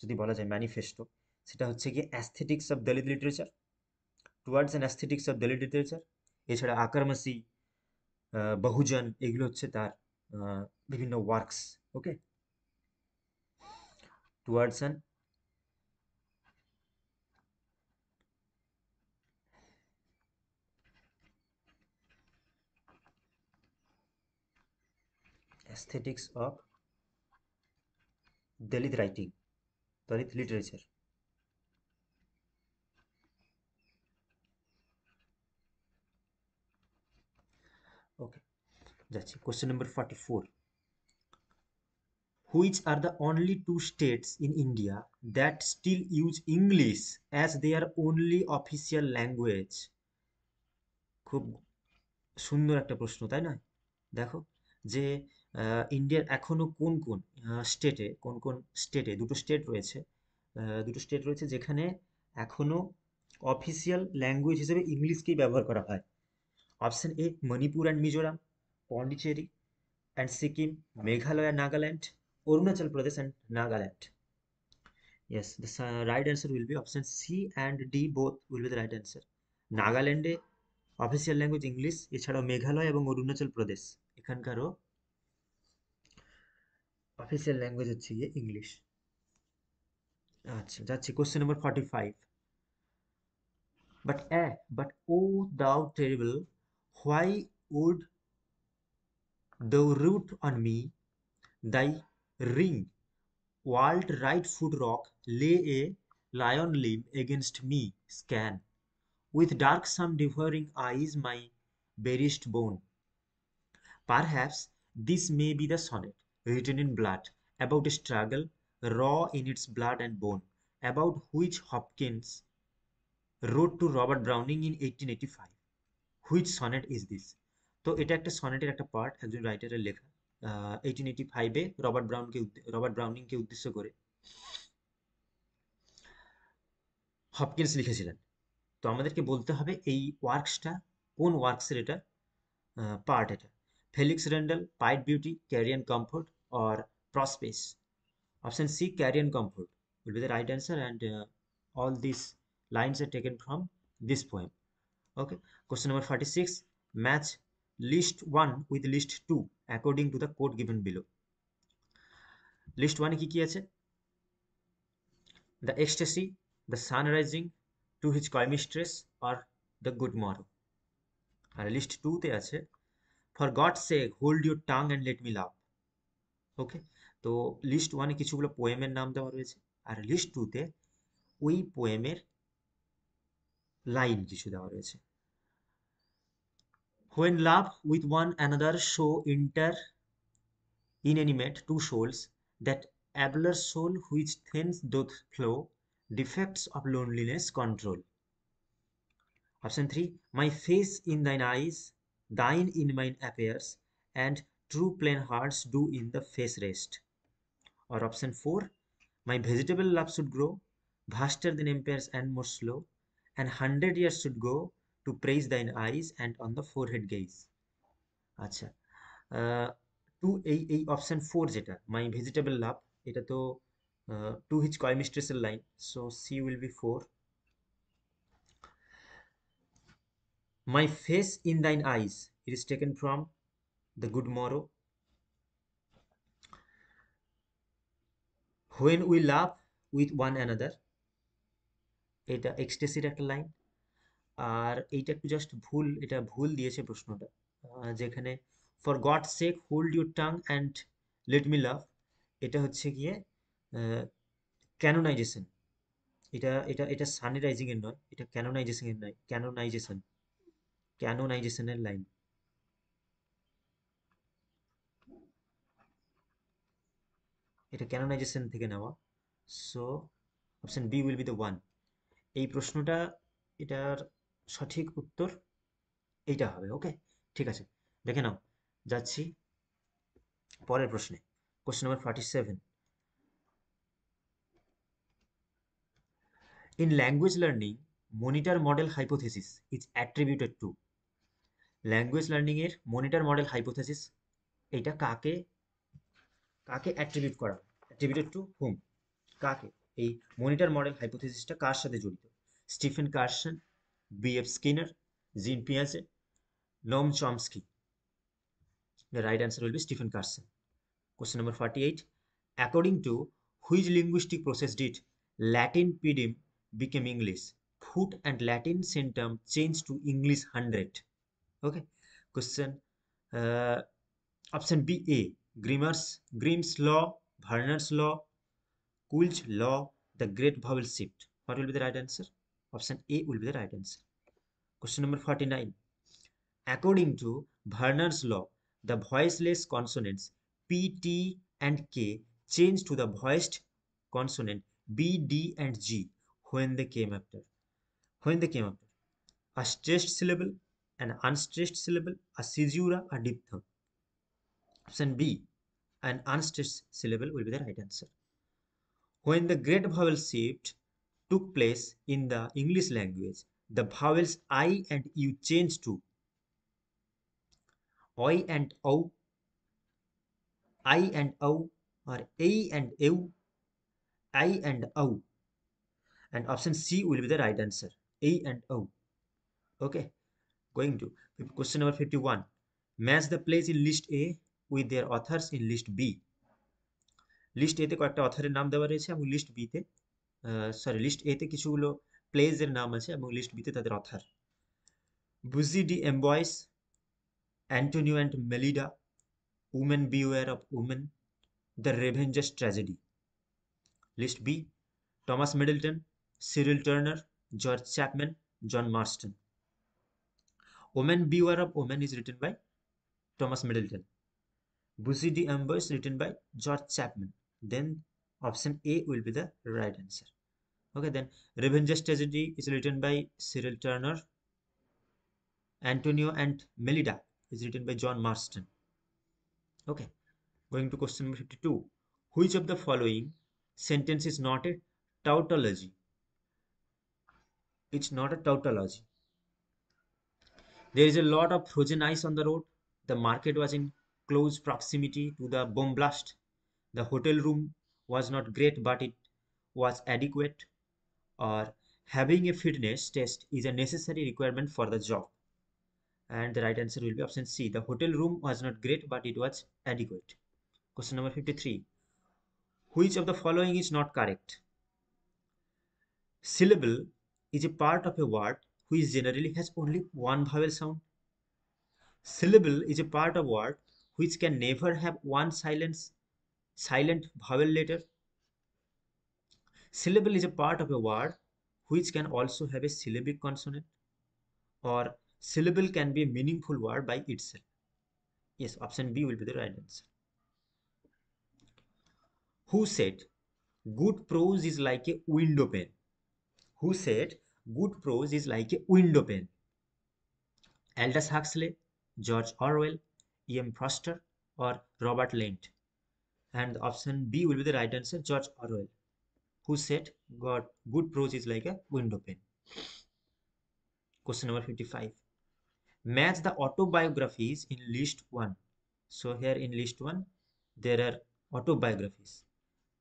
যদি বলা যায় ম্যানিফেস্টো, সেটা হচ্ছে গিয়ে aesthetics of Dalit literature, towards an aesthetics of Dalit literature. এছাড়া আকারমাসি, বহুজন, এগুলো হচ্ছে তার বিভিন্ন works. Okay, towards an aesthetics of Dalit writing, Dalit literature. Okay, যাচ্ছি question number 44। Which are the only two states in India that still use English as their only official language? খুব সুন্দর একটা প্রশ্ন, তাই না? দেখো যে ইন্ডিয়ার এখনো কোন কোন স্টেটে, কোন কোন স্টেটে, দুটো স্টেট রয়েছে, দুটো স্টেট রয়েছে যেখানে এখনো অফিসিয়াল ল্যাঙ্গুয়েজ হিসেবে ইংলিশকেই ব্যবহার করা হয়। Option A, Manipur and Mizoram, Pondicherry and Sikkim, Meghalaya and Nagaland, Arunachal Pradesh and Nagaland. Yes, the right answer will be option C and D, both will be the right answer. নাগাল্যান্ডে অফিসিয়াল ল্যাঙ্গুয়েজ ইংলিশ, এছাড়াও মেঘালয় এবং অরুণাচল প্রদেশ এখানকারও অফিসিয়াল ল্যাঙ্গুয়েজ হচ্ছে গিয়ে ইংলিশ। আচ্ছা, যাচ্ছি question number 45। But oh thou terrible, why would thou root on me thy ring, walled right foot rock, lay a lion limb against me scan, with dark some devouring eyes my berished bone. Perhaps this may be the sonnet, written in blood, about a struggle, raw in its blood and bone, about which Hopkins wrote to Robert Browning in 1885. Which sonnet is this? তো এটা একটা সনেটের একটা পার্ট, একজন রাইটারের লেখা, 1885-এ রবার্ট ব্রাউনিংকে উদ্দেশ্য করে হপকিন্স লিখেছিলেন। তো আমাদেরকে বলতে হবে এই ওয়ার্কসটা কোন ওয়ার্কসের এটা পার্ট। এটা Felix Randal, pied beauty, carrion comfort or prospice? Option C, Carrion Comfort, will be the right answer, and all these lines are taken from this poem. Okay, question number 46. Match list 1 with list 2 according to the code given below. List 1 কি কি আছে? The ecstasy, the sun rising, to his coy mistress, or the good morrow. আর লিস্ট 2 তে আছে for God's sake hold your tongue and let me laugh. ওকে, তো লিস্ট 1 এ কিছুগুলো পোয়েমের নাম দেওয়া রয়েছে, আর লিস্ট 2 তে ওই পোয়েমের লাইন কিছু দেওয়া রয়েছে। When love with one another show inter inanimate two souls, that abler soul which thence doth flow, defects of loneliness control. Option 3, my face in thine eyes, thine in mine appears, and true plain hearts do in the face rest. Or option 4, my vegetable love should grow, vaster than empires and more slow, and 100 years should go to praise thine eyes and on the forehead gaze. আচ্ছা, টু এই অপশন 4 যেটা মাই ভেজিটেবল লাভ, এটা তো টু হিজ কয় মিস্ট্রেসের line, so C will be 4। My face in thine eyes, it is taken from the good morrow. When we love with one another, এটা এক্সটেসির একটা লাইন। আর এইটা একটু জাস্ট ভুল, এটা ভুল দিয়েছে প্রশ্নটা, যেখানে for God sake hold your tongue and let me লাভ, এটা হচ্ছে গিয়ে ক্যানোনাইজেশন। এটা সানিরাইজিং এর নয়, এটা ক্যানোনাইজেশন এর নয়, ক্যানোনাইজেশনের লাইন। এটা ক্যানোনাইজেশন থেকে নেওয়া, so option B will be the one. এই প্রশ্নটা, এটার সঠিক উত্তর এইটা হবে। ওকে, ঠিক আছে, দেখে নাও। যাচ্ছি পরের প্রশ্নে। Question number 47। In language learning, monitor model hypothesis is attributed two. Language learning এর মনিটর মডেল হাইপোথেসিস, এইটা কাকে কাকে অ্যাট্রিবিউট করা হয়? অ্যাট্রিবিউটেড টু হুম? কাকে? এই মনিটর মডেল হাইপোথেসিসটা কার সাথে জড়িত? Stephen Carson, BF. স্কিনার, জিন পিয়াজে, নোম Chomsky. The right answer will be Stephen Carson. Question number 48. According to which linguistic process did Latin pidgin become English? Food and Latin centum changed to English 100. Okay. Question. Uh, Option B A. Grimm's law, Werner's law, Cool's law, the great vowel shift. What will be the right answer? Option A will be the right answer. Question number 49. According to Werner's law, the voiceless consonants P, T, and K change to the voiced consonant B, D, and G when they came after. When they came after a stressed syllable, an unstressed syllable, a caesura, a diphthong. Option B, an unstressed syllable will be the right answer. When the great vowel shift took place in the English language, the vowels I and U changed to I and O, I and O, or A and U, I and O. And option C will be the right answer. A and O. Okay. Going to question number 51. Match the plays in list A with their authors in list B. List A তে কয়েকটা অথরের নাম দেওয়া রয়েছে এবং লিস্ট বি তে লিস্ট এ তে কিছুগুলো প্লেজ এর নাম আছে এবং লিস্ট বি তে তাদের author. Bussy d'Ambois, Antonio and Mellida, women beware of women, the revenger's tragedy. List B, Thomas Middleton, Cyril Turner, George Chapman, John Marston. Woman Beware of Women is written by Thomas Middleton. Bussy de Amber is written by George Chapman. Then option A will be the right answer. Okay, then Revenge's Tragedy is written by Cyril Turner. Antonio and Melida is written by John Marston. Okay, going to question number 52. Which of the following sentence is not a tautology? It's not a tautology. There is a lot of frozen ice on the road. The market was in close proximity to the bomb blast. The hotel room was not great, but it was adequate. Or having a fitness test is a necessary requirement for the job. And the right answer will be option C. The hotel room was not great, but it was adequate. Question number 53. Which of the following is not correct? Syllable is a part of a word which generally has only one vowel sound. Syllable is a part of word which can never have one silent vowel letter. Syllable is a part of a word which can also have a syllabic consonant, or syllable can be a meaningful word by itself. Yes, option B will be the right answer. Who said good prose is like a window pane? Who said good prose is like a window pane? Aldous Huxley, George Orwell, E.M. Forster, or Robert Lent? And option B will be the right answer, George Orwell, who said God good prose is like a window pane. Question number 55. Match the autobiographies in list 1. So here in list 1 there are autobiographies,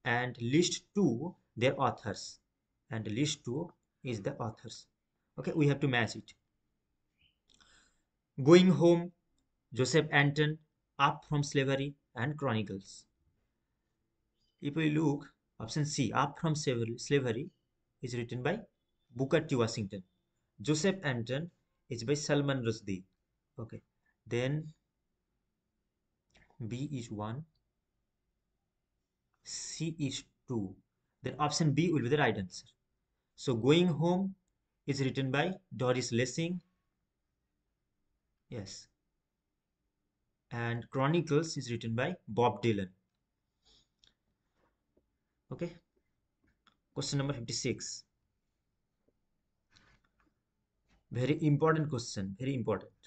and list 2 their authors, and list 2 is the authors. Okay, we have to match it. Going Home, Joseph Anton, Up from Slavery, and Chronicles. If we look, option C, Up from Slavery is written by Booker T. Washington. Joseph Anton is by Salman Rushdie. Okay, then B is 1, C is 2. Then option B will be the right answer. So Going Home is written by Doris Lessing. Yes. And Chronicles is written by Bob Dylan. Okay. Question number 56. Very important question, very important.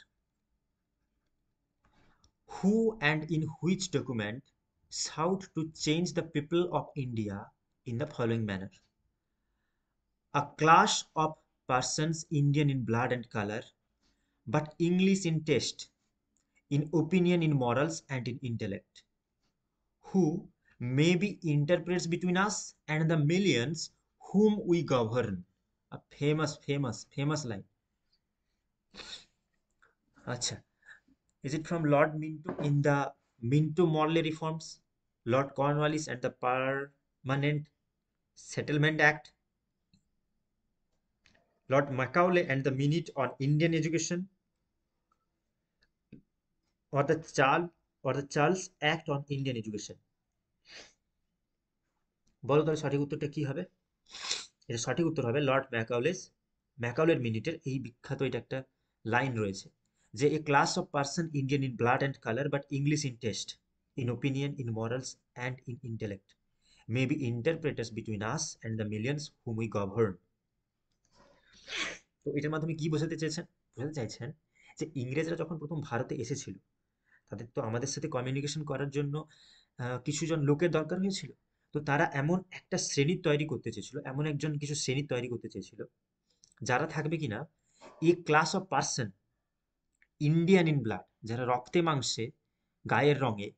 Who and in which document sought to change the people of India in the following manner? A class of persons Indian in blood and color, but English in taste, in opinion, in morals, and in intellect, who maybe interprets between us and the millions whom we govern. A famous line. Acha. Is it from Lord Minto in the Minto Morley reforms, Lord Cornwallis and the Permanent Settlement Act, Lord Macaulay and the Minute on Indian Education, or the Charles Act on Indian Education? বলো তাহলে সঠিক উত্তরটা কি হবে? এটা সঠিক উত্তর হবে লর্ড ম্যাকাউলের মিনিটের এই বিখ্যাত এটা একটা লাইন রয়েছে যে a class of person Indian in blood and colour but English in taste, in opinion, in morals and in intellect, may be interpreters between us and the millions whom we govern. তো এটার মাধ্যমে কি বোঝাতে চাইছেন যে ইংরেজরা যখন প্রথম ভারতে এসেছিল তাদের তো আমাদের সাথে কমিউনিকেশন করার জন্য কিছুজন লোকের দরকার হয়েছিল। তো তারা এমন একটা শ্রেণী তৈরি করতে চেয়েছিল, এমন একজন কিছু শ্রেণী তৈরি করতে চেয়েছিল যারা থাকবে কিনা a class of person Indian in blood, যারা রক্তে মাংসে গায়ের রঙে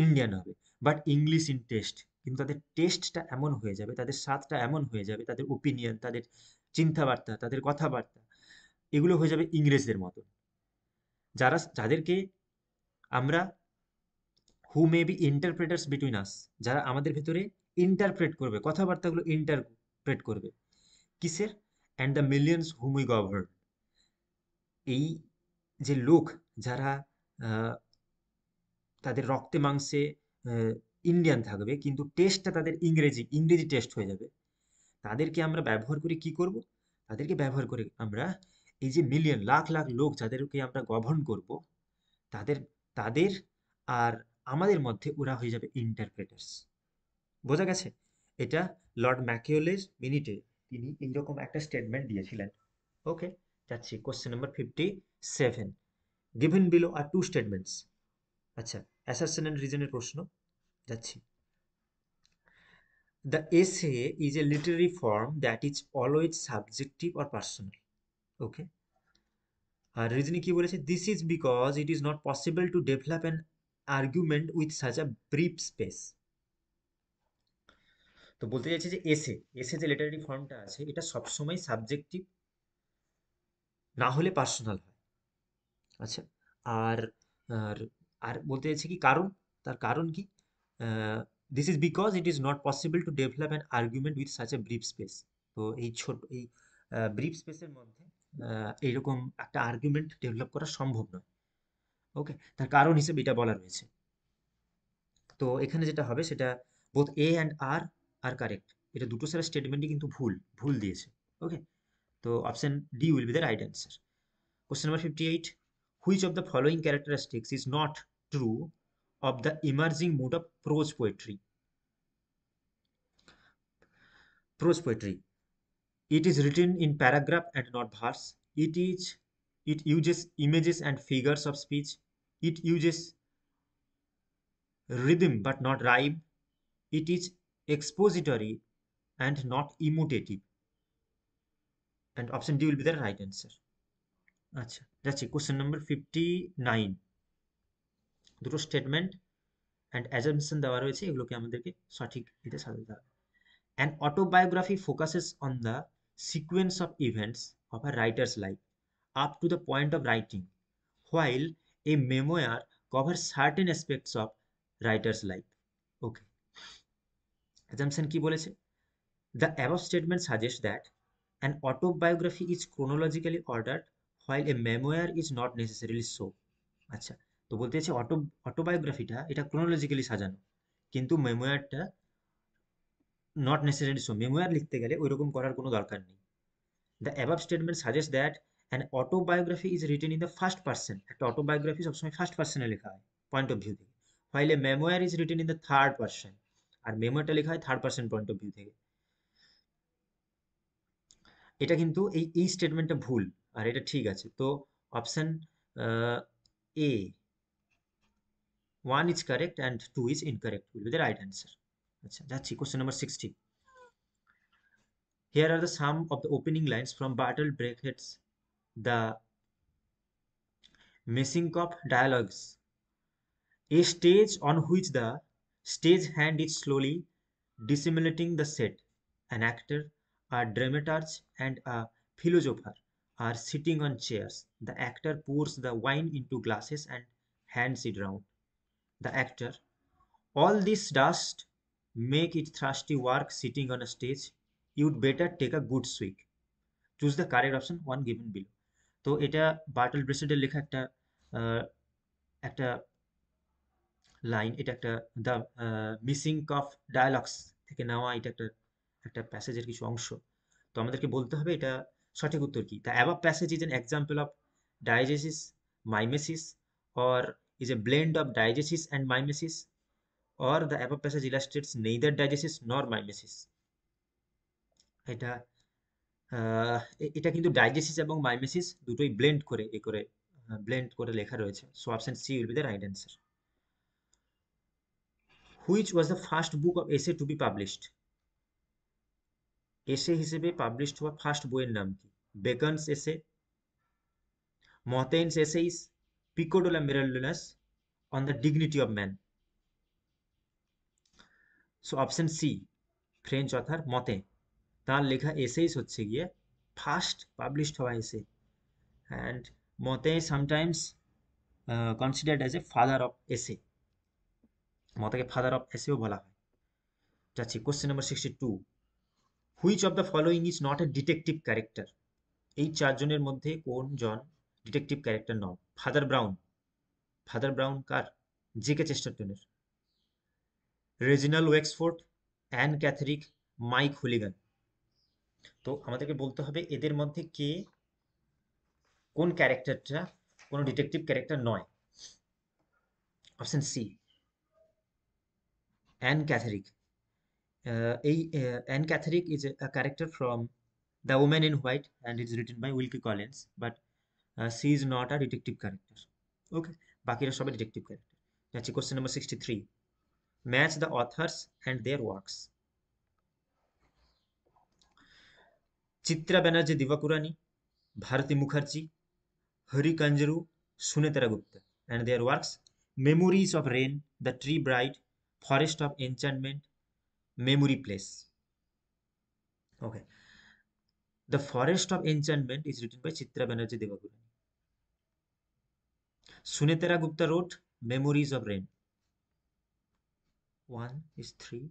ইন্ডিয়ান হবে, বাট ইংলিশ ইন টেস্ট, কিন্তু তাদের টেস্টটা এমন হয়ে যাবে, তাদের স্বাদটা এমন হয়ে যাবে, তাদের ওপিনিয়ন, তাদের চিন্তাবার্তা, তাদের কথাবার্তা এগুলো হয়ে যাবে ইংরেজদের মতো, যাদেরকে আমরা হু মে বি ইন্টারপ্রেটার্স বিটুইন আস, যারা আমাদের ভেতরে ইন্টারপ্রেট করবে, কথাবার্তাগুলো ইন্টারপ্রেট করবে কিসের? And the millions whom we govern, এই যে লোক যারা তাদের রক্তে মাংসে ইন্ডিয়ান থাকবে কিন্তু টেস্টটা তাদের ইংরেজি টেস্ট হয়ে যাবে, তাদেরকে আমরা ব্যবহার করে কি করব? তাদেরকে ব্যবহার করে আমরা এই যে মিলিয়ন লাখ লাখ লোক যাদেরকে আমরা গভর্ন করব, তাদের তাদের আর আমাদের মধ্যে ওরা হয়ে যাবে ইন্টারপ্রেটার্স। বোঝা গেছে? এটা লর্ড ম্যাকিওলের মিনিটে তিনি এইরকম একটা স্টেটমেন্ট দিয়েছিলেন। ওকে, যাচ্ছি question number 57। Given below are two statements. আচ্ছা, অ্যাসারশন অ্যান্ড রিজনের প্রশ্ন, যাচ্ছি। The essay is a literary form that is always subjective or personal. Okay, আর রিজনে কি বলেছে? This is because it is not possible to develop an argument with such a brief space. তো বলতে চাইছে যে এসে যে লিটারি ফর্মটা আছে এটা সবসময় সাবজেক্টিভ না হলে পার্সোনাল হয়। আচ্ছা, আর আর আর বলতে চাইছে কি কারণ, তার কারণ কি? This is because it is not possible to develop an argument with such a brief space. তো এই ব্রিফ স্পেসের মধ্যে এইরকম একটা আর্গুমেন্ট ডেভেলপ করা সম্ভব নয়। ওকে, তার কারণ হিসেবে এটা বলা রয়েছে। তো এখানে যেটা হবে সেটা both A and R are correct, এটা দুটো সারা স্টেটমেন্টই কিন্তু ভুল দিয়েছে। ওকে, তো option D will be the right answer. Question number 58. Which of the following characteristics is not true of the emerging mode of prose poetry? Prose poetry. It is written in paragraph and not verse. It uses images and figures of speech. It uses rhythm but not rhyme. It is expository and not imitative. And option D will be the right answer. আচ্ছা, যাচ্ছি কোশ্চেন নাম্বার 59। দুটো স্টেটমেন্ট অ্যান্ড অ্যাজাম্পশন দেওয়া রয়েছে, এগুলোকে আমাদেরকে সঠিক এটা সাজাতে হবে। An autobiography focuses on the sequence of events of a writer's life up to the point of writing, while a memoir covers certain aspects of writer's life. Okay. Assumption কি বলেছে? The above statement suggests that an autobiography is chronologically ordered while a memoir is not necessarily so. আচ্ছা, তো বলতে চাইছে অটোবায়োগ্রাফিটা এটা ক্রোনোলজিক্যালি সাজানো, কিন্তু মেমোয়ারটা নট নেসেসারি সো, মেমোয়ার লিখতে গেলে ওইরকম করার কোনো দরকার নেই। The above statement suggest that an autobiography is written in the first person, একটা অটোবায়োগ্রাফি সবসময় ফার্স্ট পার্সনে লেখা হয় পয়েন্ট অফ ভিউ থেকে, while a memoir is written in the third person, আর মেমোয়ারটা লেখা হয় third person point of view থেকে। এটা কিন্তু এই স্টেটমেন্টটা ভুল। আর এটা ঠিক আছে। তো option A, 1 is correct and 2 is incorrect will be the right answer. আচ্ছা যাচ্ছি question number 60। Here are the some of the opening lines from Bartle Brackett's The Mesinkoff Dialogues. A stage on which the stage hand is slowly dissimulating the set. An actor, a dramaturge, and a philosopher are sitting on chairs. The actor pours the wine into glasses and hands it round. The actor, all this dust make it thirsty work sitting on a stage. You'd better take a good swig. Choose the correct option one given below. তো এটা বার্টল ব্রেসেটের লেখা একটা লাইন, এটা একটা দ্য মিসিং কফ ডায়ালগস থেকে নেওয়া, এটা একটা একটা প্যাসেজের কিছু অংশ। তো আমাদেরকে বলতে হবে এটা সঠিক উত্তর কি। The above passage is an example of diegesis, mimesis, or is a blend of diegesis and mimesis, or the above passage illustrates neither diegesis nor mimesis. এটা এটা কিন্তু ডাইজেসিস এবং মাইমেসিস দুটোই ব্লেন্ড করে লেখা রয়েছে। So option C will be the right answer. Which was the first book of essay to be published? Essay হিসেবে পাবলিশড হওয়া ফার্স্ট বইয়ের নাম কি? Bacon's essay, Montaigne's essays, Pico della Mirandola's, on the dignity of man. So option C, French author Montaigne, তার লেখা এসেইস হচ্ছে গিয়ে ফার্স্ট পাবলিশড হওয়া essay. And Montaigne sometimes considered as a father of essay, মতেকে ফাদার অফ এসেও বলা হয়। যাচ্ছি question number 62। Which of the following is not a detective character? এই চারজনের মধ্যে কোন জন ডিটেকটিভ ক্যারেক্টার নন? ফাদার ব্রাউন, ফাদার ব্রাউন কার? জেকে চেস্টারটনের। Reginald Wexford, Anne Catherick, Mike Hooligan. তো আমাদেরকে বলতে হবে এদের মধ্যে কে, কোন ক্যারেক্টারটা কোনো ডিটেকটিভ ক্যারেক্টার নয়। Option C, Anne Catherick. এই Anne Catherick is a character from the woman in white and is written by Wilkie Collins, but C is not a detective character. Okay, বাকিরা সবাই ডিটেকটিভ ক্যারেক্টার। যাচ্ছি question number 63। Match the authors and their works. Chitra Banerjee Divakaruni, Bharati Mukherjee, Hari Kunzru, Sunetra Gupta, and their works: Memories of Rain, The Tree Bride, Forest of Enchantment, Memory Place. Okay, The Forest of Enchantment is written by Chitra Banerjee Devagurani. Sunetra Gupta wrote Memories of Rain. 1 is 3,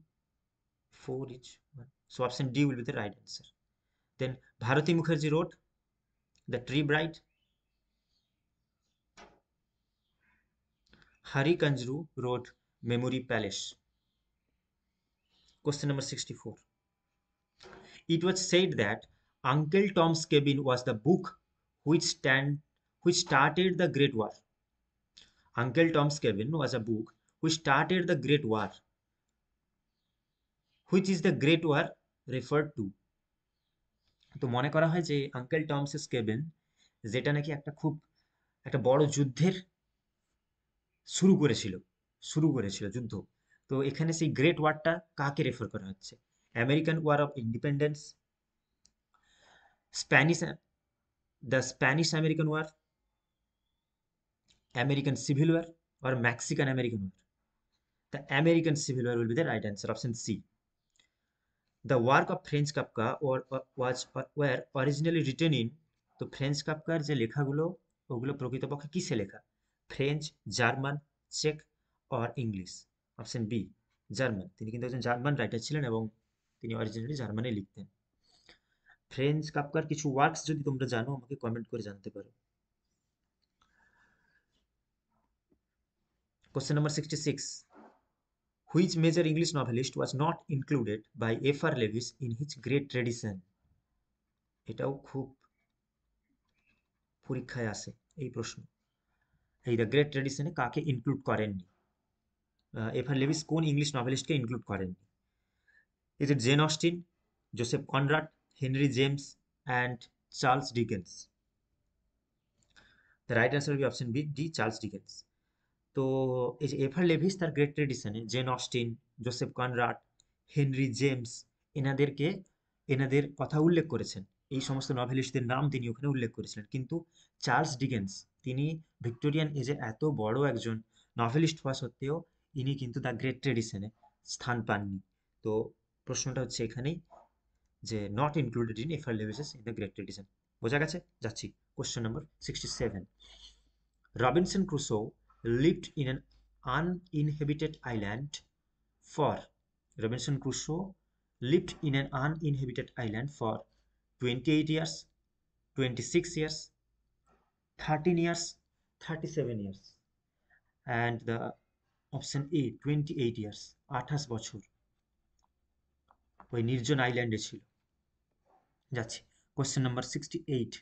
4 is 1. So option D will be the right answer. Then Bharati Mukherjee wrote The Tree Bride. Hari Kanjru wrote Memory Palace. Question number 64. It was said that Uncle Tom's Cabin was the book which started the Great War. Uncle Tom's Cabin was a book which started the Great War. Which is the Great War referred to? তো মনে করা হয় যে আঙ্কেল টমস কেবিন, যেটা নাকি একটা বড় যুদ্ধের শুরু করেছিল যুদ্ধ। তো এখানে সেই গ্রেট ওয়ারটা কাকে রেফার করা হচ্ছে? American War of Independence, Spanish, the Spanish American War, American Civil War, or Mexican American War? The American Civil War will be the right answer. Option C. The work of French Kafka were originally written in, তো ফ্রেঞ্চ কাফকার যে লেখাগুলো ওগুলো প্রকৃতপক্ষে কিসে লেখা? ফ্রেঞ্চ, জার্মান, চেক or English? Option B, German. তিনি কিন্তু একজন জার্মান রাইটার ছিলেন এবং তিনি অরিজিনালি জার্মানে লিখতেন। ফ্রেঞ্চ কাফকার কিছু ওয়ার্কস যদি তোমরা জানো আমাকে কমেন্ট করে জানাতে পারো। Question number 66. Which major English novelist was not included by F.R. Lewis in his Great Tradition? এটাও খুব পরীক্ষায় আসে এই প্রশ্ন। এই দ্য গ্রেট ট্রেডিশনে কাকে ইনক্লুড করেননি? F.R. লেভিস কোন ইংলিশ নভেলিস্টকে ইনক্লুড করেননি? Is it Jane Austen, Joseph Conrad, Henry James and Charles Dickens? The right answer be option B D, Charles Dickens. তো এই যে এফআর লেভিস তার গ্রেট ট্রেডিশনে Jane Austen, Joseph Conrad, Henry James, এনাদেরকে এনাদের কথা উল্লেখ করেছেন। এই সমস্ত নভেলিস্টদের নাম তিনি ওখানে উল্লেখ করেছিলেন। কিন্তু চার্লস ডিকেন্স তিনি ভিক্টোরিয়ান এজে এত বড় একজন নভেলিস্ট হওয়া সত্ত্বেও ইনি কিন্তু দ্য গ্রেট ট্রেডিশনে স্থান পাননি। তো প্রশ্নটা হচ্ছে এখানেই যে not included in FR Leavis's in the great tradition. বোঝা গেছে? যাচ্ছি question number 67। Robinson Crusoe lived in an uninhabited island for Robinson Crusoe lived in an uninhabited island for 28 years, 26 years, 13 years, 37 years, and the option A 28 years 28 বছর ওই নির্জন আইল্যান্ডে ছিল। যাচ্ছি question number 68।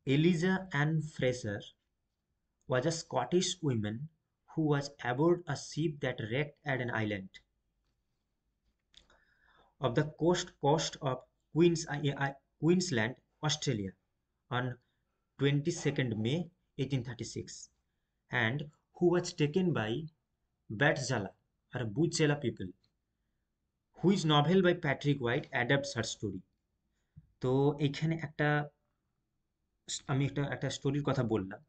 Eliza Ann Fraser was a Scottish woman who was aboard a ship that wrecked at an island of the coast of Queensland, Australia, on 22nd May 1836, and who was taken by Batzala or Butchela people, whose novel by Patrick White adapts her story. তো এখানে আমি একটা স্টোরির কথা বললাম।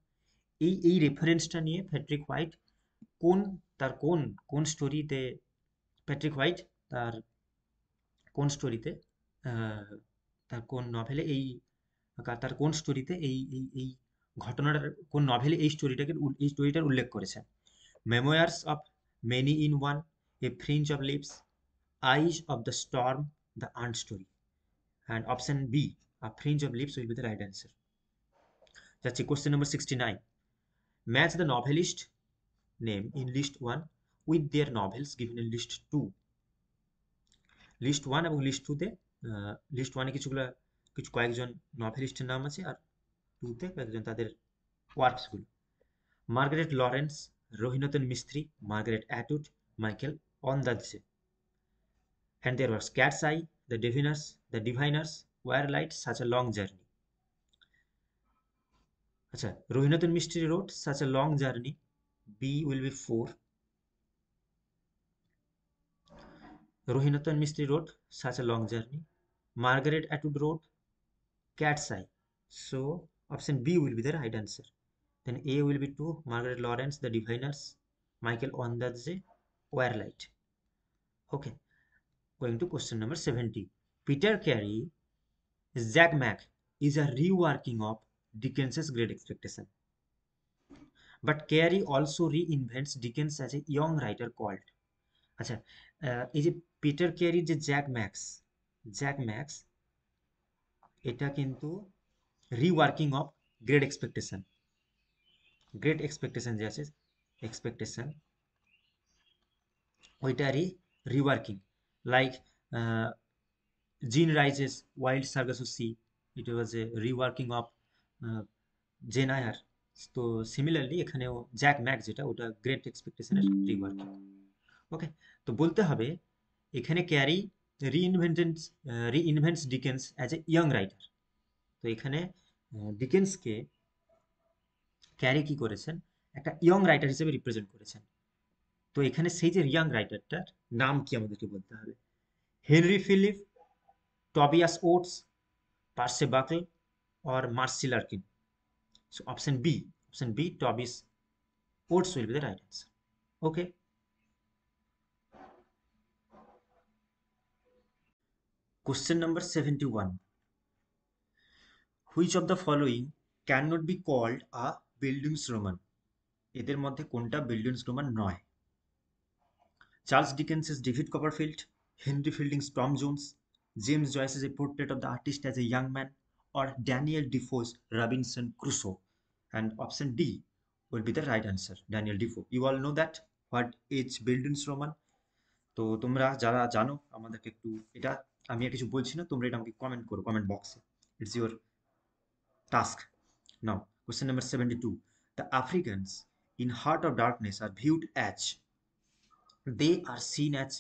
এই রেফারেন্সটা নিয়ে প্যাট্রিক হোয়াইট কোন তার কোন স্টোরিতে প্যাট্রিক হোয়াইট তার কোন স্টোরিতে তার কোন নভেলে তার কোন স্টোরিতে এই ঘটনাটার কোন নভেলে এই স্টোরিটার উল্লেখ করেছেন। Memoirs of many in one, a fringe of leaves, eyes of the storm, the আর্ন story, and option B a fringe of leaves will be the right answer. যাচ্ছি question number 69। Match the novelist name in list 1 with their novels given in list 2। List 1 এবং লিস্ট 2 তে লিস্ট 1 এ কিছু কয়েকজন নভেলিস্টের নাম আছে, আর 2 তে কয়েকজন তাদের ওয়ার্কসগুলো। Margaret Laurence, Rohinton Mistry, Margaret Atwood, Michael Ondaatje. And there was Cat's Eye, The Diviners, Firelight, Such a Long Journey. আচ্ছা, রোহিণতন মিস্ত্রি wrote Such a Long Journey. B will be 4. Rohinathan Mistry wrote Such a Long Journey. Margaret Atwood wrote Cat's Eye. So option B will be the right answer. Then A will be 2. Margaret Lawrence, The Diviners, Michael Ondaatje, Firelight. Okay, going to question number 70. Peter Carey, Jack Mack is a reworking of Dickens's Great Expectation. But Carey also reinvents Dickens as a young writer called. আচ্ছা, এই যে পিটার ক্যারির যে জ্যাক ম্যাক্স এটা কিন্তু রিওয়ার্কিং অফ গ্রেট এক্সপেকটেশন যে আছে এক্সপেকটেশন ওইটারই reworking, like Jean Rhys's wild Sargasso of sea, it was a reworking of Jane Eyre. তো সিমিলারলি এখানেও জ্যাক ম্যাক্স যেটা ওটা গ্রেট এক্সপেকটেশনের রিওয়ার্কিং। ওকে, তো বলতে হবে এখানে Carey reinvents Dickens as a young writer. তো এখানে ডিকেন্সকে ক্যারি কি করেছেন, একটা ইয়ং রাইটার হিসেবে রিপ্রেজেন্ট করেছেন। তো এখানে সেই যে ইয়াং রাইটারটার নাম কি আমাদেরকে বলতে হবে। হেনরি ফিলিপ, টবিয়াস ওটস, পার্সে বাকল or Marcy Larkin. So option B, Tobias Oates will be the right answer. Okay. Question number 71. Which of the following cannot be called a Bildungsroman? এদের মধ্যে কোনটা বিল্ডিংসরোমান নয়? চার্লস ডিকেন্সের David Copperfield, Henry Fielding's Tom Jones, James Joyce's A Portrait of the Artist as a Young Man, or Daniel Defoe's Robinson Crusoe? And option D will be the right answer, Daniel Defoe. You all know that what is Bildungsroman? তো তোমরা যারা জানো আমাদেরকে একটু এটা, আমি আর কিছু বলছি না, তোমরা এটা আমাকে কমেন্ট করো কমেন্ট বক্সে। It's your task. Now question number 72. The Africans in Heart of Darkness are viewed as, they are seen as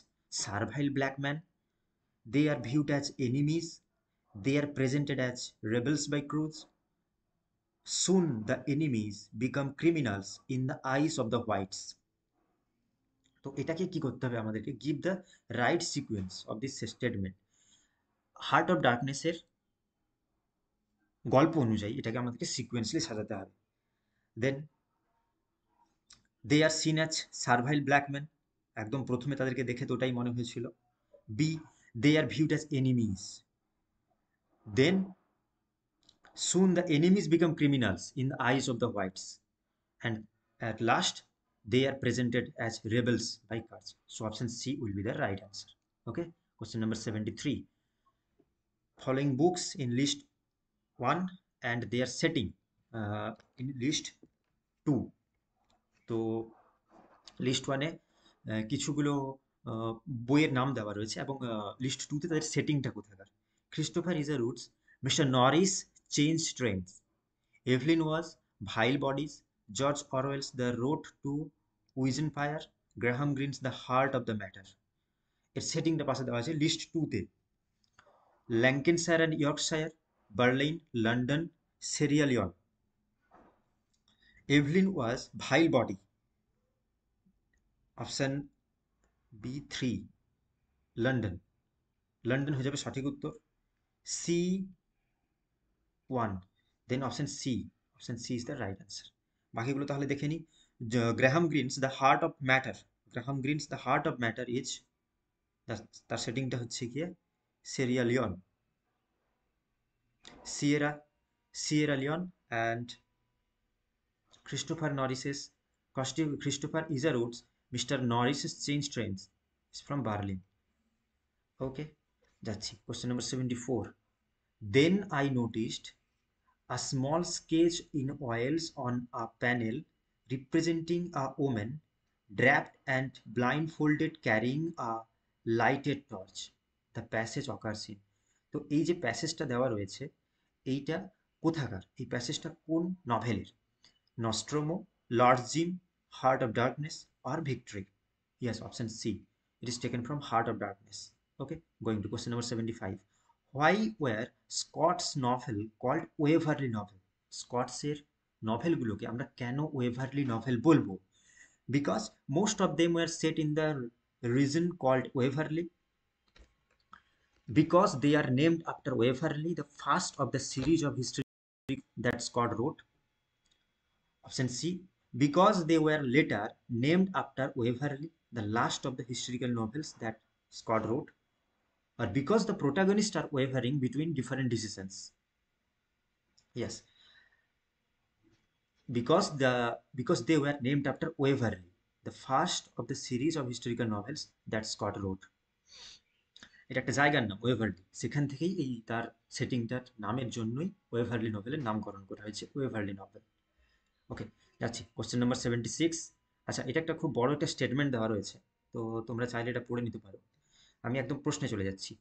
servile black men, they are viewed as enemies, they are presented as rebels by crews, soon the enemies become criminals in the eyes of the whites. তো এটাকে কি করতে হবে আমাদেরকে? Give the right sequence of this statement. Heart of ডার্কনেসের গল্প অনুযায়ী এটাকে আমাদেরকে সিকোয়েন্সলি সাজাতে হবে। Then they are seen as servile black man, একদম প্রথমে তাদেরকে দেখে তো ওটাই মনে হয়েছিল। B, they are viewed as enemies. Then soon the enemies become criminals in the eyes of the whites, and at last they are presented as rebels by Kurds. So option C will be the right answer. Okay, question number 73. Following books in list 1 and their setting in list 2. তো লিস্ট ওয়ানে কিছুগুলো বইয়ের নাম দেওয়া রয়েছে এবং লিস্ট টুতে তাদের সেটিংটা কোথাকার। Christopher Isherwood's, Mister Norris change trains, Evelyn Waugh's vile bodies, George Orwell's the road to Wigan Pier, Graham Greene's the heart of the matter. এর সেটিংটা পাশে দেওয়া আছে লিস্ট টুতে। Lancashire and Yorkshire, Berlin, London, Sierra Leone. Evelyn Waugh's vile body, option B3 London. London হয়ে যাবে সঠিক উত্তর। C1, then option C is the right answer. বাকিগুলো তাহলে দেখে নিই। Graham Greene's the heart of matter, Graham Greene's the heart of matter is, তার সেটিংটা হচ্ছে গিয়ে Sierra Leone, Sierra Leone. And Christopher Norris's, Christopher Isherwood's Mister Norris's change trains is from Berlin. Okay, যাচ্ছি question number 74. Then I noticed a small sketch in oils on a panel representing a woman draped and blindfolded carrying a lighted torch. The passage occurs in. তো এই যে প্যাসেজটা দেওয়া রয়েছে এইটা কোথাকার? এই প্যাসেজটা কোন নভেলের? Nostromo, Lord Jim, heart of darkness আর victory? Yes, option C. It is taken from Heart of Darkness. Okay, going to question number 75. Why were Scott's novel called Waverley novel? স্কটসের নভেলগুলোকে আমরা কেন ওয়েভারলি নভেল বলবো? Because most of them were set in the region called Waverley. Because they are named after Waverley, the first of the series of history that Scott wrote. Option C, because they were later named after Waverley, the last of the historical novels that Scott wrote. Or because the protagonists are wavering between different decisions. Yes, because they were named after Waverley, the first of the series of historical novels that Scott wrote. এটা একটা জায়গার নাম ওয়েভারলি, সেখান থেকেই এই তার সেটিংটার নামের জন্যই ওয়েভারলি নভেলের নামকরণ করা হয়েছে ওয়েভারলি নভেল। ওকে, যাচ্ছি কোশ্চেন নাম্বার 76। আচ্ছা, এটা একটা খুব বড় একটা স্টেটমেন্ট দেওয়া রয়েছে, তো তোমরা চাইলে এটা পড়ে নিতে পারো। আমি একদম প্রশ্নে চলে যাচ্ছি।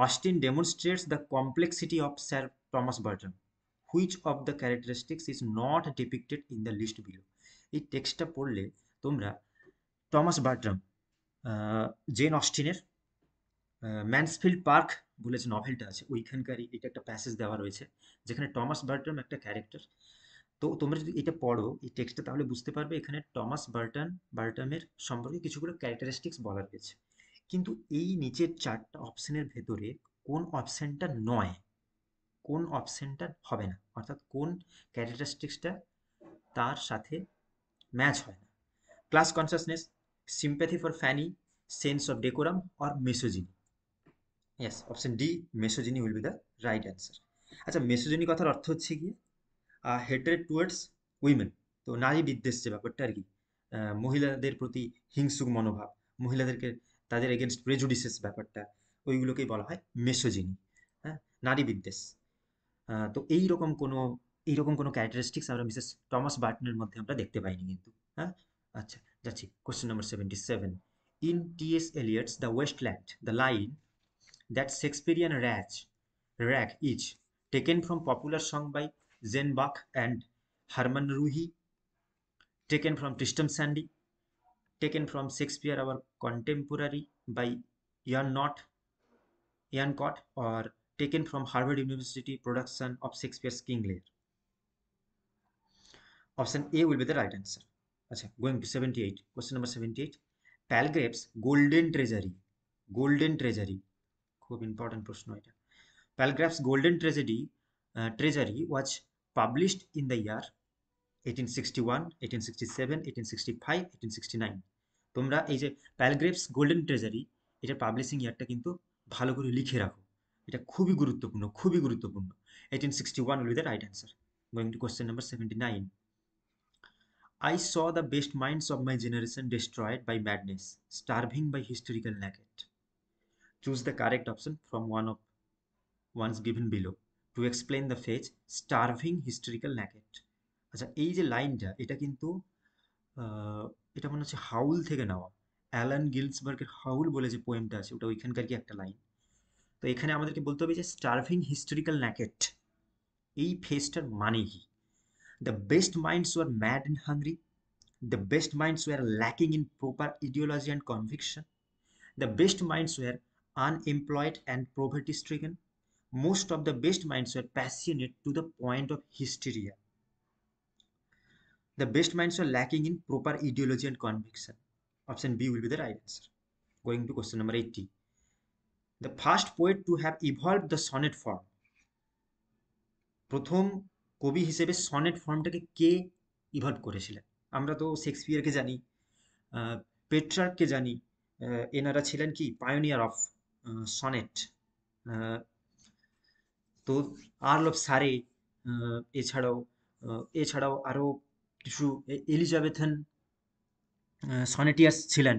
Austen demonstrates the complexity of Sir Thomas Bertram, which of the characteristics is not depicted in the list below. এই টেক্সটটা পড়লে তোমরা টমাস বার্ট্রাম, জেন অস্টিনের ম্যানসফিল্ড পার্ক বলে যে নভেলটা আছে ওইখানকারই এটা একটা প্যাসেজ দেওয়া রয়েছে যেখানে টমাস বার্ট্রাম একটা ক্যারেক্টার। তো তোমরা যদি এটা পড়ো এই টেক্সটটা তাহলে বুঝতে পারবে এখানে টমাস বার্টামের সম্পর্কে কিছুগুলো ক্যারেক্টারিস্টিক্স বলা রয়েছে। কিন্তু এই নিচের চারটা অপশনের ভেতরে কোন অপশনটা নয়, কোন অপশনটা হবে না, অর্থাৎ কোন ক্যারেক্টারিস্টিক্সটা তার সাথে ম্যাচ হয় না? Class consciousness, sympathy for Fanny, sense of decorum or misogyny? Yes, option D misogyny will be the right answer. আচ্ছা, মেসোজিনি কথার অর্থ হচ্ছে গিয়ে হেট্রেড টুয়ার্ডস উইমেন, তো নারী বিদ্বেষ যে ব্যাপারটা আর কি, মহিলাদের প্রতি হিংসুক মনোভাব, মহিলাদেরকে তাদের এগেনস্ট প্রেজুডিসেস ব্যাপারটা, ওইগুলোকেই বলা হয় মেসোজিনি। হ্যাঁ, নারী বিদ্বেষ। তো এইরকম কোনো ক্যারেক্টারিস্টিক্স আমরা মিসেস টমাস বার্টনের মধ্যে আমরা দেখতে পাইনি কিন্তু। হ্যাঁ, আচ্ছা, যাচ্ছি question number 77। In T.S.. এলিয়টস the wasteland, the line that Shakespearean rag is taken from popular song by Jane Bach and Herman Ruhi, taken from Tristram Shandy, taken from Shakespeare our contemporary by Ian Cott, or taken from Harvard University production of Shakespeare's King Lear? Option A will be the right answer. আচ্ছা, going to 78, question number 78, Palgrave's golden treasury, golden treasury, খুব ইম্পর্টেন্ট প্রশ্ন এটা। Palgrave's golden treasury was published in the year 1861, 1867, 1865, 1869। তোমরা এই যে প্যালগ্রেভস গোল্ডেন ট্রেজারি, এটার পাবলিশিং ইয়ারটা কিন্তু ভালো করে লিখে রাখো, এটা খুবই গুরুত্বপূর্ণ, খুবই গুরুত্বপূর্ণ। 1861 will be the right answer. Going to question number 79. I saw the best minds of my generation destroyed by madness, starving by hysterical naked. Choose the correct option from one of ones given below to explain the phrase starving hysterical naked. আচ্ছা, এই যে লাইনটা, এটা কিন্তু আহ, এটা মনে হচ্ছে হাউল থেকে নেওয়া। অ্যালান গিলসবার্গের হাউল বলে যে পোয়েমটা আছে, ওটা ওইখানকার কি একটা লাইন। তো এখানে আমাদেরকে বলতে হবে যে স্টার্ভিং হিস্টোরিক্যাল ন্যাকেট, এই ফেজটার মানে কি। The best minds were mad and hungry, the best minds were lacking in proper ideology and conviction, the best minds were unemployed and poverty stricken, most of the best minds were passionate to the point of hysteria. The best minds were lacking in proper ideology and conviction. Option B will be the right answer. Going to question number 80. The first poet to have evolved the sonnet form. প্রথম কবি হিসেবে সনেট ফর্মটাকে কে ইভলভ করেছিলেন? আমরা তো শেক্সপিয়ারকে জানি, পেট্রার্ককে জানি, এনারা ছিলেন কি পায়োনিয়ার অফ সনেট। তো আর্ল অফ সারে, এছাড়াও এছাড়াও আরও কিছু এলিজাবেথান সনেটিয়াস ছিলেন,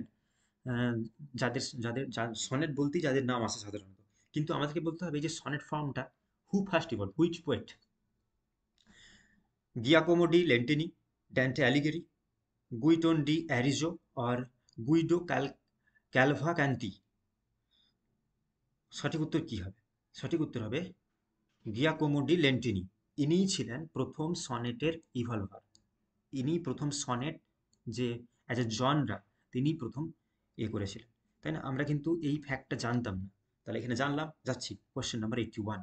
যাদের যাদের সনেট বলতেই যাদের নাম আসে সাধারণত। কিন্তু আমাদেরকে বলতে হবে এই যে সনেট ফর্মটা who first evolve, which poet? Giacomo da Lentini, Dante অ্যালিগেরি, গুইটন ডি অ্যারিজো আর গুইডো ক্যালভাকান্তি। সঠিক উত্তর কি হবে? সঠিক উত্তর হবে গিয়াকোমো ডি লেন্টিনি। ইনিই ছিলেন প্রথম সনেটের ইভলভার, ইনি প্রথম সনেট যে অ্যাজ এ জনরা তিনি প্রথম করেছিলেন, তাই না? আমরা কিন্তু এই ফ্যাক্টটা জানতাম না, তাহলে এখানে জানলাম। যাচ্ছি question number 81।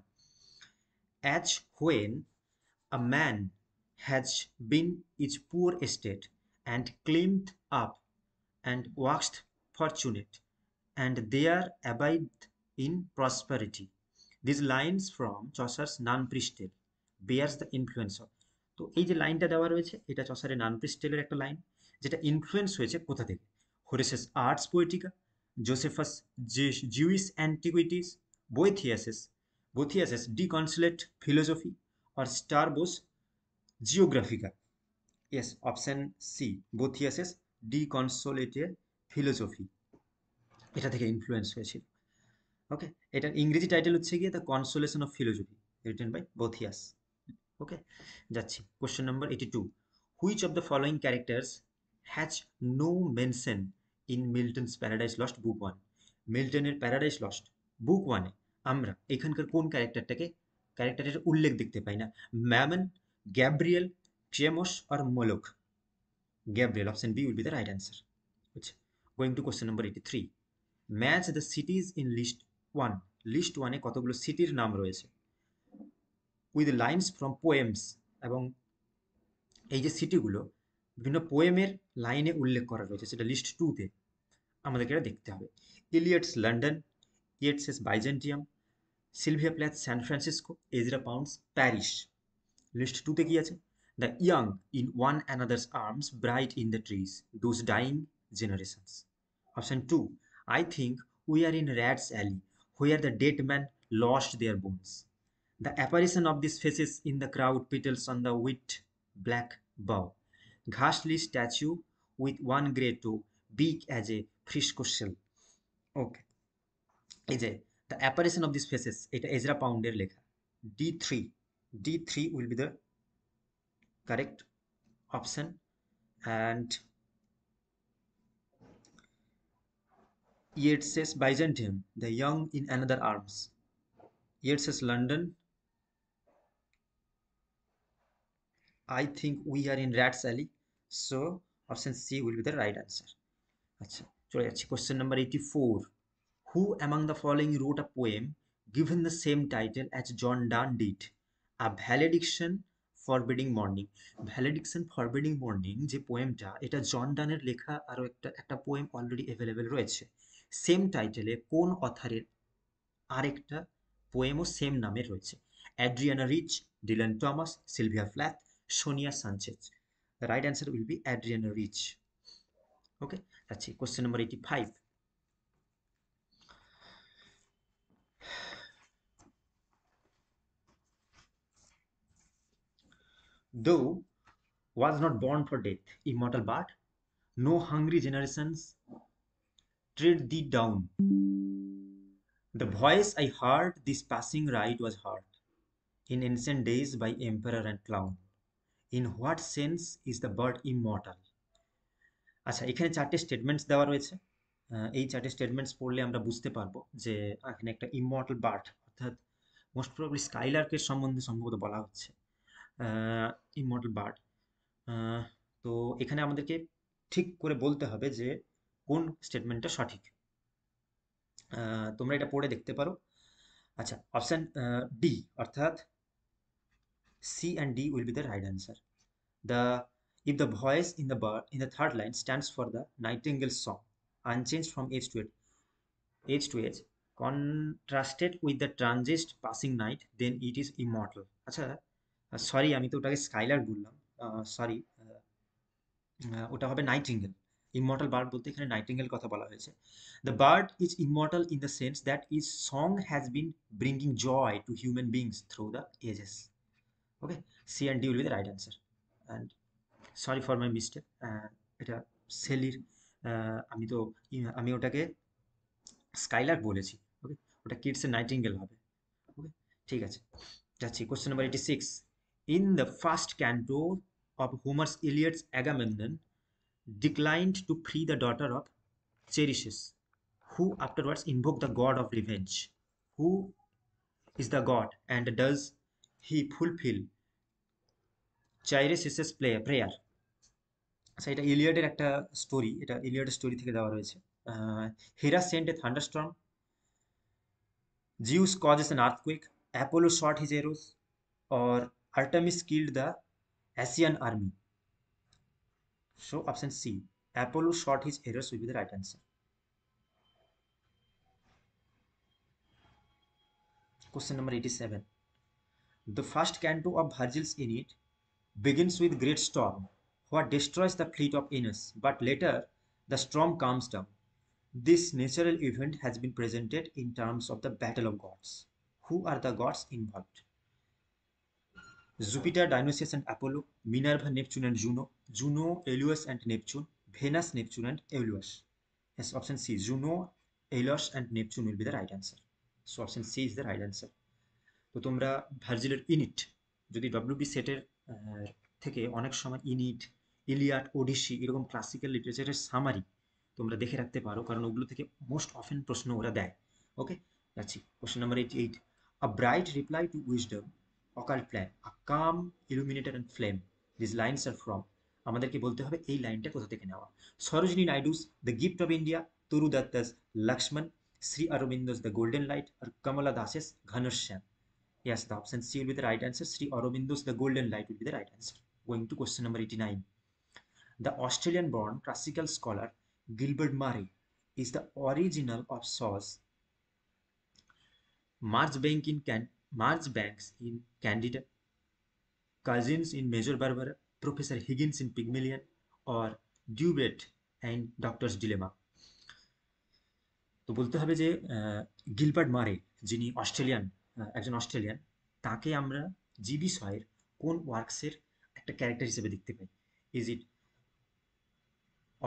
As when a man has been its poor estate and climbed up and waxed fortunate, and there abide in prosperity. These lines from Chaucer's Nan Pristel bears the influence of. তো এই যে লাইনটা দেওয়া রয়েছে, এটা চসারের নান প্রিস্টেলের একটা লাইন, যেটা ইনফ্লুয়েন্স হয়েছে কোথা থেকে? Horace's ars poetica, Josephus Jewish antiquities, Boethius's Boethius's de consolatione philosophy আর Strabo's geographica. Yes, option C, Boethius's de consolatione philosophy, এটা থেকে ইনফ্লুয়েন্স হয়েছিল। ওকে, এটার ইংরেজি টাইটেল হচ্ছে গিয়ে the consolation of philosophy, written by Boethius. Okay, যাচ্ছি question number 82। Which of the following characters has no mention in Milton's paradise lost book one? মিল্টনের প্যারাডাইস লস্ট বুক ওয়ানে আমরা এখানকার কোন ক্যারেক্টারের উল্লেখ দেখতে পাই না? ম্যামন, গ্যাব্রিয়েল, ট্রেমস আর Moloch? Gabriel, option B will be the right answer. আচ্ছা, going to question number 83। Match the cities in list one. List ওয়ানে কতগুলো সিটির নাম রয়েছে উইথ লাইন্স ফ্রম পোয়েমস, এবং এই যে সিটিগুলো বিভিন্ন পোয়েমের লাইনে উল্লেখ করা রয়েছে, সেটা লিস্ট টুতে আমাদেরকে এটা দেখতে হবে। Eliot's London, Yeats's Byzantium, Sylvia Plath San Francisco, Ezra Pound's Paris. List টুতে কি আছে? The young in one another's arms, bright in the trees, those dying generations. Option two, I think we are in rats' alley, where the dead man lost their bones. The apparition of these faces in the crowd, petals on the wet black bough, ghastly statue with one grey toe, big as a frisco shell. Okay, এই যে the apparition of these faces, এটা এজরা পাউন্ডের লেখা। D3, D3 will be the correct option. And Yeats's Byzantium, the young in another arms. Yeats's London, I think we are in Rat's Alley. So option C will be the right answer. আচ্ছা, চলে যাচ্ছি question number 84। Who among the following wrote a poem given the same title as John Donne did, a valediction forbidding mourning. Valediction forbidding mourning যে পোয়েমটা, এটা জন ডানের লেখা। আরও একটা পোয়েম অলরেডি অ্যাভেলেবেল রয়েছে সেম টাইটেলে, কোন অথারের আরেকটা পোয়েমও সেম নামে রয়েছে? Adrienne Rich, Dylan Thomas, Sylvia Plath, Sonia Sanchez. The right answer will be Adrienne Rich. Okay, যাচ্ছি question number 85। Though was not born for death, immortal bard, no hungry generations tread thee down. The voice I heard this passing ride was heard in ancient days by emperor and clown. In what sense is the bird immortal? আচ্ছা, এখানে চারটে স্টেটমেন্টস দেওয়া রয়েছে। এই চারটে স্টেটমেন্টস পড়লে আমরা বুঝতে পারবো যে এখানে একটা ইমমর্টাল বার্ড, অর্থাৎ মোস্ট প্রবাবলি স্কাইলার্কের সম্বন্ধে সম্ভবত বলা হচ্ছে। Immortal bird. তো এখানে আমাদেরকে ঠিক করে বলতে হবে যে কোন স্টেটমেন্টটা সঠিক। তোমরা এটা পড়ে দেখতে পারো। আচ্ছা, অপশান ডি অর্থাৎ C and D will be the right answer. The if the voice in the third line stands for the nightingale song, unchanged from age to age, contrasted with the transient passing night, then it is immortal. আচ্ছা, সরি আমি তো ওটাকে স্কাইলার বললাম, সরি, ওটা হবে নাইটিঙ্গেল। ইমমর্টাল বার্ড বলতে এখানে নাইটিঙ্গেল কথা বলা হয়েছে। The bird is immortal in the sense that is song has been bringing joy to human beings through the ages. Okay, C and D will be the right answer. And sorry for my mistake, এটা সেলির, আমি ওটাকে স্কাইলার্ক বলেছি। ওকে, ওটা কিডসের নাইটিঙ্গেল হবে। ওকে, ঠিক আছে, যাচ্ছি question number 86। In the first canto of Homer's Iliad's Agamemnon declined to free the daughter of Cheryshes, who afterwards invoked the god of revenge. Who is the god, and does he fulfill Cheryshes' prayer? আচ্ছা, এটা ইলিয়াডের একটা স্টোরি, এটা ইলিয়াডের স্টোরি থেকে দেওয়া রয়েছে। Hera sent a thunderstorm, Zeus causes an earthquake, Apollo shot his arrows, or Artemis killed the Asian army. So option C, Apollo shot his arrows will be the right answer. Question number 87. The first canto of Virgil's Aeneid begins with great storm, what destroys the fleet of Aeneas, but later the storm calms down. This natural event has been presented in terms of the battle of gods. Who are the gods involved? Jupiter, Dionysius and Apollo, Minerva, Neptune and Juno, Juno, Aeolus and Neptune, Venus, Neptune and Aeolus. Yes, option C, Juno, Aeolus and Neptune will be the right answer. So option C is the right answer. তো তোমরা ভার্জিলের ইনিট, যদি ডব্লিউবি সেটের থেকে অনেক সময় ইনিট, ইলিয়াড, ওডিসি এরকম ক্লাসিক্যাল লিটারেচারের সামারি তোমরা দেখে রাখতে পারো, কারণ ওগুলো থেকে মোস্ট অফেন প্রশ্ন ওরা দেয়। ওকে, যাচ্ছি question number 88। A bright reply to wisdom, occult plan, a calm illuminated and flame, this lines are from. আমাদেরকে বলতে হবে এই লাইনটা কোথা থেকে নেওয়া। Sarojini Naidu's the gift of India, Toru Dutt's Lakshman, Sri Aurobindo's the golden light, আর Kamala Das's Ghanashyam. Yes, the option C will be the right answer. Sri Aurobindo's The Golden Light will be the right answer. Going to question number 89. The Australian-born classical scholar Gilbert Murray is the original of Shaw's Marchbanks in Candida, Cousins in Major Barbara, Professor Higgins in Pygmalion, or Dubett and Doctor's Dilemma. তো বলতে হবে যে গিলবার্ট মারে, যিনি একজন অস্ট্রেলিয়ান, তাকে আমরা জি বিষয়ের কোন ওয়ার্কসের একটা ক্যারেক্টার হিসেবে দেখতে পাই? Is it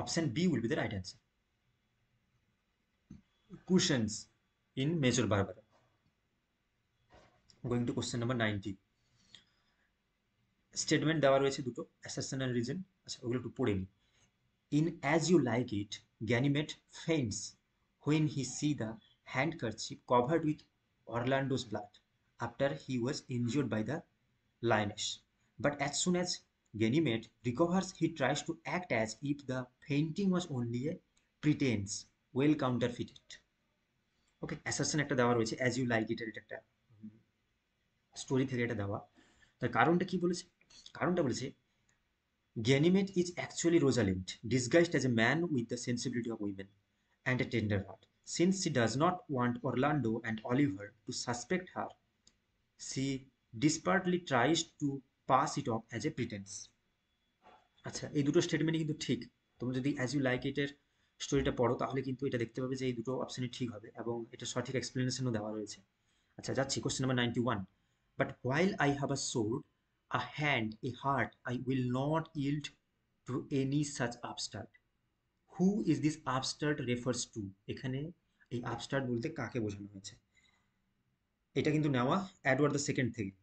option B will be the right answer, Cusins in Major Barbara. Going to question number 90। Statement দেওয়া রয়েছে দুটো, অ্যাসারশন অ্যান্ড রিজন। আচ্ছা, ওগুলো একটু পড়ে নিই। In as you like it, Ganymede faints when he see the handkerchief covered with Orlando's blood after he was injured by the lioness. But as soon as Ganymede recovers, he tries to act as if the painting was only a pretense, well counterfeited. Okay, assertion একটা দেওয়া রয়েছে, as you like it এর একটা স্টোরি থেকে এটা দেওয়া। তার কারণটা কি বলেছে? কারণটা বলেছে Ganymede is actually Rosalind, disguised as a man with the sensibility of women and a tender heart. Since she does not want Orlando and Oliver to suspect her, she desperately tries to pass it off as a pretense. আচ্ছা, এই দুটো স্টেটমেন্টই কিন্তু ঠিক। তোমরা যদি অ্যাজ ইউ লাইক ইটের স্টোরিটা পড়ো তাহলে কিন্তু এটা দেখতে পাবে যে এই দুটো অপশনই ঠিক হবে এবং এটা সঠিক এক্সপ্লেনেশনও দেওয়া রয়েছে। আচ্ছা, যাচ্ছি question number 91। But while I have a sword, a hand, A heart, I will not yield to any such upstart. Who is this upstart refers to? এখানে এই আপস্টার্ট বলতে কাকে বোঝানো হয়েছে? এটা কিন্তু নেওয়া এডওয়ার্ড দ্য সেকেন্ড থেকে,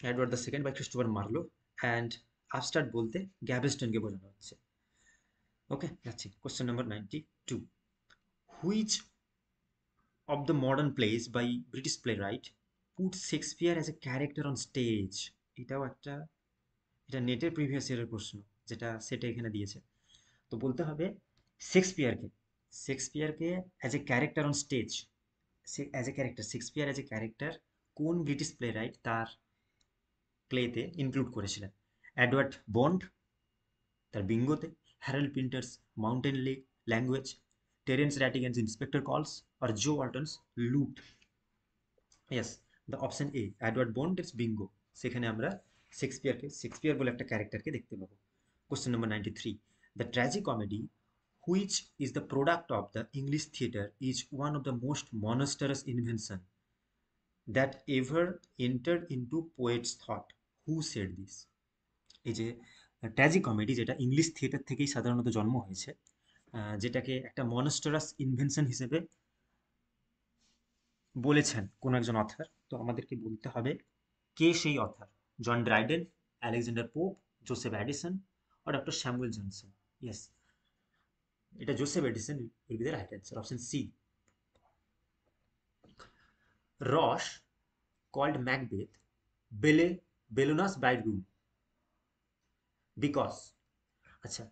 এডওয়ার্ড দ্য সেকেন্ড বা ক্রিস্টোফার মার্লো। অ্যান্ড আপস্টার্ট বলতে গ্যাভেস্টনকে বোঝানো হচ্ছে। ওকে, যাচ্ছি question number 92। Which of the modern plays by British playwright put Shakespeare as a character on stage? এটাও একটা, এটা নেটের প্রিভিয়াস ইয়ারের প্রশ্ন যেটা সেটা এখানে দিয়েছে। তো বলতে হবে শেক্সপিয়ারকে, শেক্সপিয়ারকে as a character on stage, as a character, Shakespeare as a character কোন ব্রিটিশ প্লে রাইট তার প্লেতে ইনক্লুড করেছিলেন? এডওয়ার্ড বন্ড তার বিঙ্গোতে, Harold Pinter's mountain lake language, Terence Rattigan's inspector calls, আর Joe Walton's loot? Yes, the option A, Edward Bond it's Bingo. সেখানে আমরা শেক্সপিয়ার বলে একটা ক্যারেক্টারকে দেখতে পাবো। Question number 93। The tragic comedy which is the product of the English theatre is one of the most monstrous invention that ever entered into poet's thought. Who said this? এই যে ট্র্যাজিক কমেডি, যেটা ইংলিশ থিয়েটার থেকেই সাধারণত জন্ম হয়েছে, যেটাকে একটা মনস্টারাস ইনভেনশন হিসেবে বলেছেন কোন একজন অথার। তো আমাদেরকে বলতে হবে কে সেই author. John Dryden, Alexander Pope, Joseph Addison, আর ডক্টর স্যামুয়েল জনসন? ইয়েস, এটা Joseph Addison will be the right answer, option C. Ross called Macbeth Bellona's bridegroom because, আচ্ছা,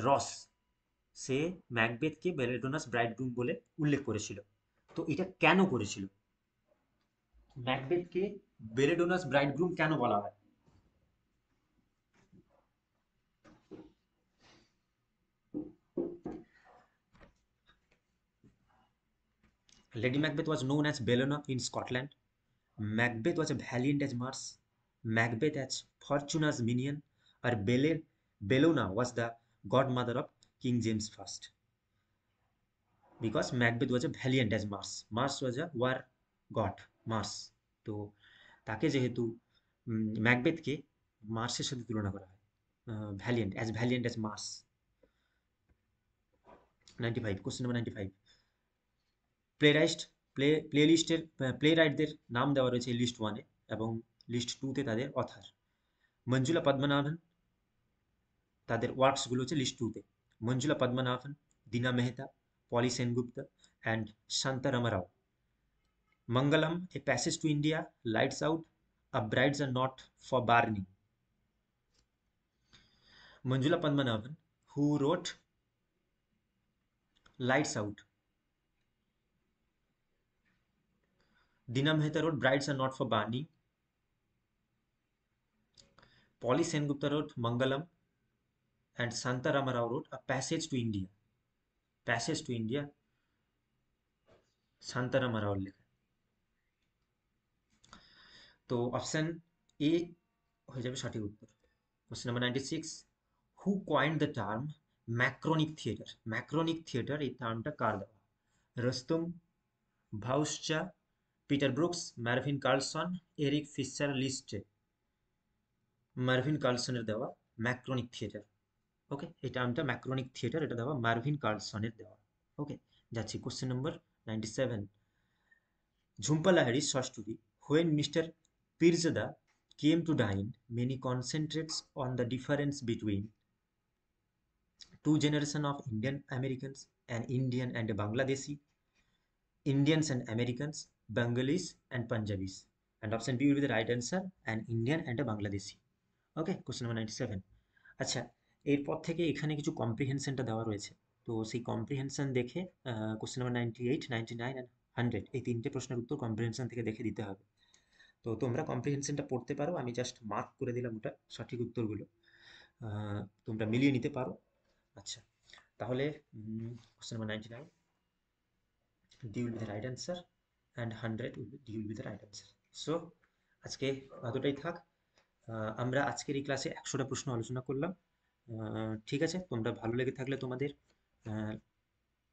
রস সে ম্যাকবেথকে বেলেডোনাস ব্রাইডগ্রুম বলে উল্লেখ করেছিল। তো এটা কেন করেছিল? ম্যাকবেথকে বেলেডোনাস ব্রাইডগ্রুম কেন বলা হয়? Lady Macbeth was known as Bellona in Scotland. Macbeth was a valiant as Mars. Macbeth as Fortuna's minion. Or Bellona was the godmother of King James I. Because Macbeth was a valiant as Mars. Mars was a war god, Mars. তো তাকে যেহেতু ম্যাকবেথকে মার্সের সাথে তুলনা করা হয়, valiant as Mars. 95, question number 95। প্লে রাইটদের নাম দেওয়া রয়েছে লিস্ট ওয়ানে এবং লিস্ট টুতে তাদের অথার। মঞ্জুলা পদ্মনাভন, তাদের ওয়ার্কসগুলো হচ্ছে লিস্ট টুতে। Manjula Padmanabhan, Dina Mehta, Poly Sengupta and Shantarama Rao. Mangalam, a passage to India, lights out, a brides are not for burning. Manjula Padmanabhan, who wrote lights out. Dina Mehta wrote Brides Are Not for Barney. Polly Sengupta wrote Mangalam. And Santa Rama Rao wrote A Passage to India. Passage to India, Santa Rama Rao লেখা। তো অপশন এ হয়ে যাবে সঠিক উত্তর। Question number 96। Who coined the term macaronic theatre? Macaronic theatre এই টার্মটা কার দেওয়া? Rustom, Bharucha, Peter Brooks, Marvin Carlson, Eric Fischer লিস্টে? মার্ভিন কার্লসনের দেওয়া ম্যাক্রোনিক থিয়েটার। ওকে, এই টার্মটা ম্যাক্রোনিক থিয়েটার, এটা দেওয়া মার্ভিন কার্লসনের দেওয়া। ওকে, যাচ্ছি কোশ্চেন নম্বর 97। ঝুম্পা লাহিড়ির ষষ্ঠী, when mister Pirzada came to dine, many concentrates on the difference between two generation of Indian Americans, an Indian and a Bangladeshi, Indians and Americans, Bengalis and Punjabis. And option B will be the right answer, an Indian and a Bangladeshi. Okay, question number 97। আচ্ছা, এরপর থেকে এখানে কিছু কম্প্রিহেনশনটা দেওয়া রয়েছে। তো সেই কম্প্রিহেনশন দেখে কোশ্চেন নাম্বার 98, 99 অ্যান্ড 100 এই তিনটে প্রশ্নের উত্তর কম্প্রিহেনশন থেকে দেখে দিতে হবে। তো তোমরা কম্প্রিহেনশনটা পড়তে পারো, আমি জাস্ট মার্ক করে দিলাম ওটা সঠিক উত্তরগুলো, তোমরা মিলিয়ে নিতে পারো। আচ্ছা, তাহলে question number 99, D will be the right answer and 100 will be D will be the right answer. So আজকে এতটাই থাক। আমরা আজকের এই ক্লাসে 100টা প্রশ্ন আলোচনা করলাম। ঠিক আছে, তোমরা ভালো লেগে থাকলে তোমাদের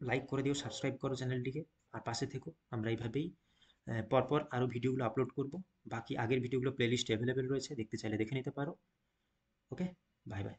লাইক করে দিও, সাবস্ক্রাইব করো চ্যানেলটিকে, আর পাশে থেকো। আমরা এইভাবেই পরপর আরও ভিডিওগুলো আপলোড করব। বাকি আগের ভিডিওগুলো প্লেলিস্টে অ্যাভেলেবেল রয়েছে, দেখতে চাইলে দেখে নিতে পারো। ওকে, বাই বাই।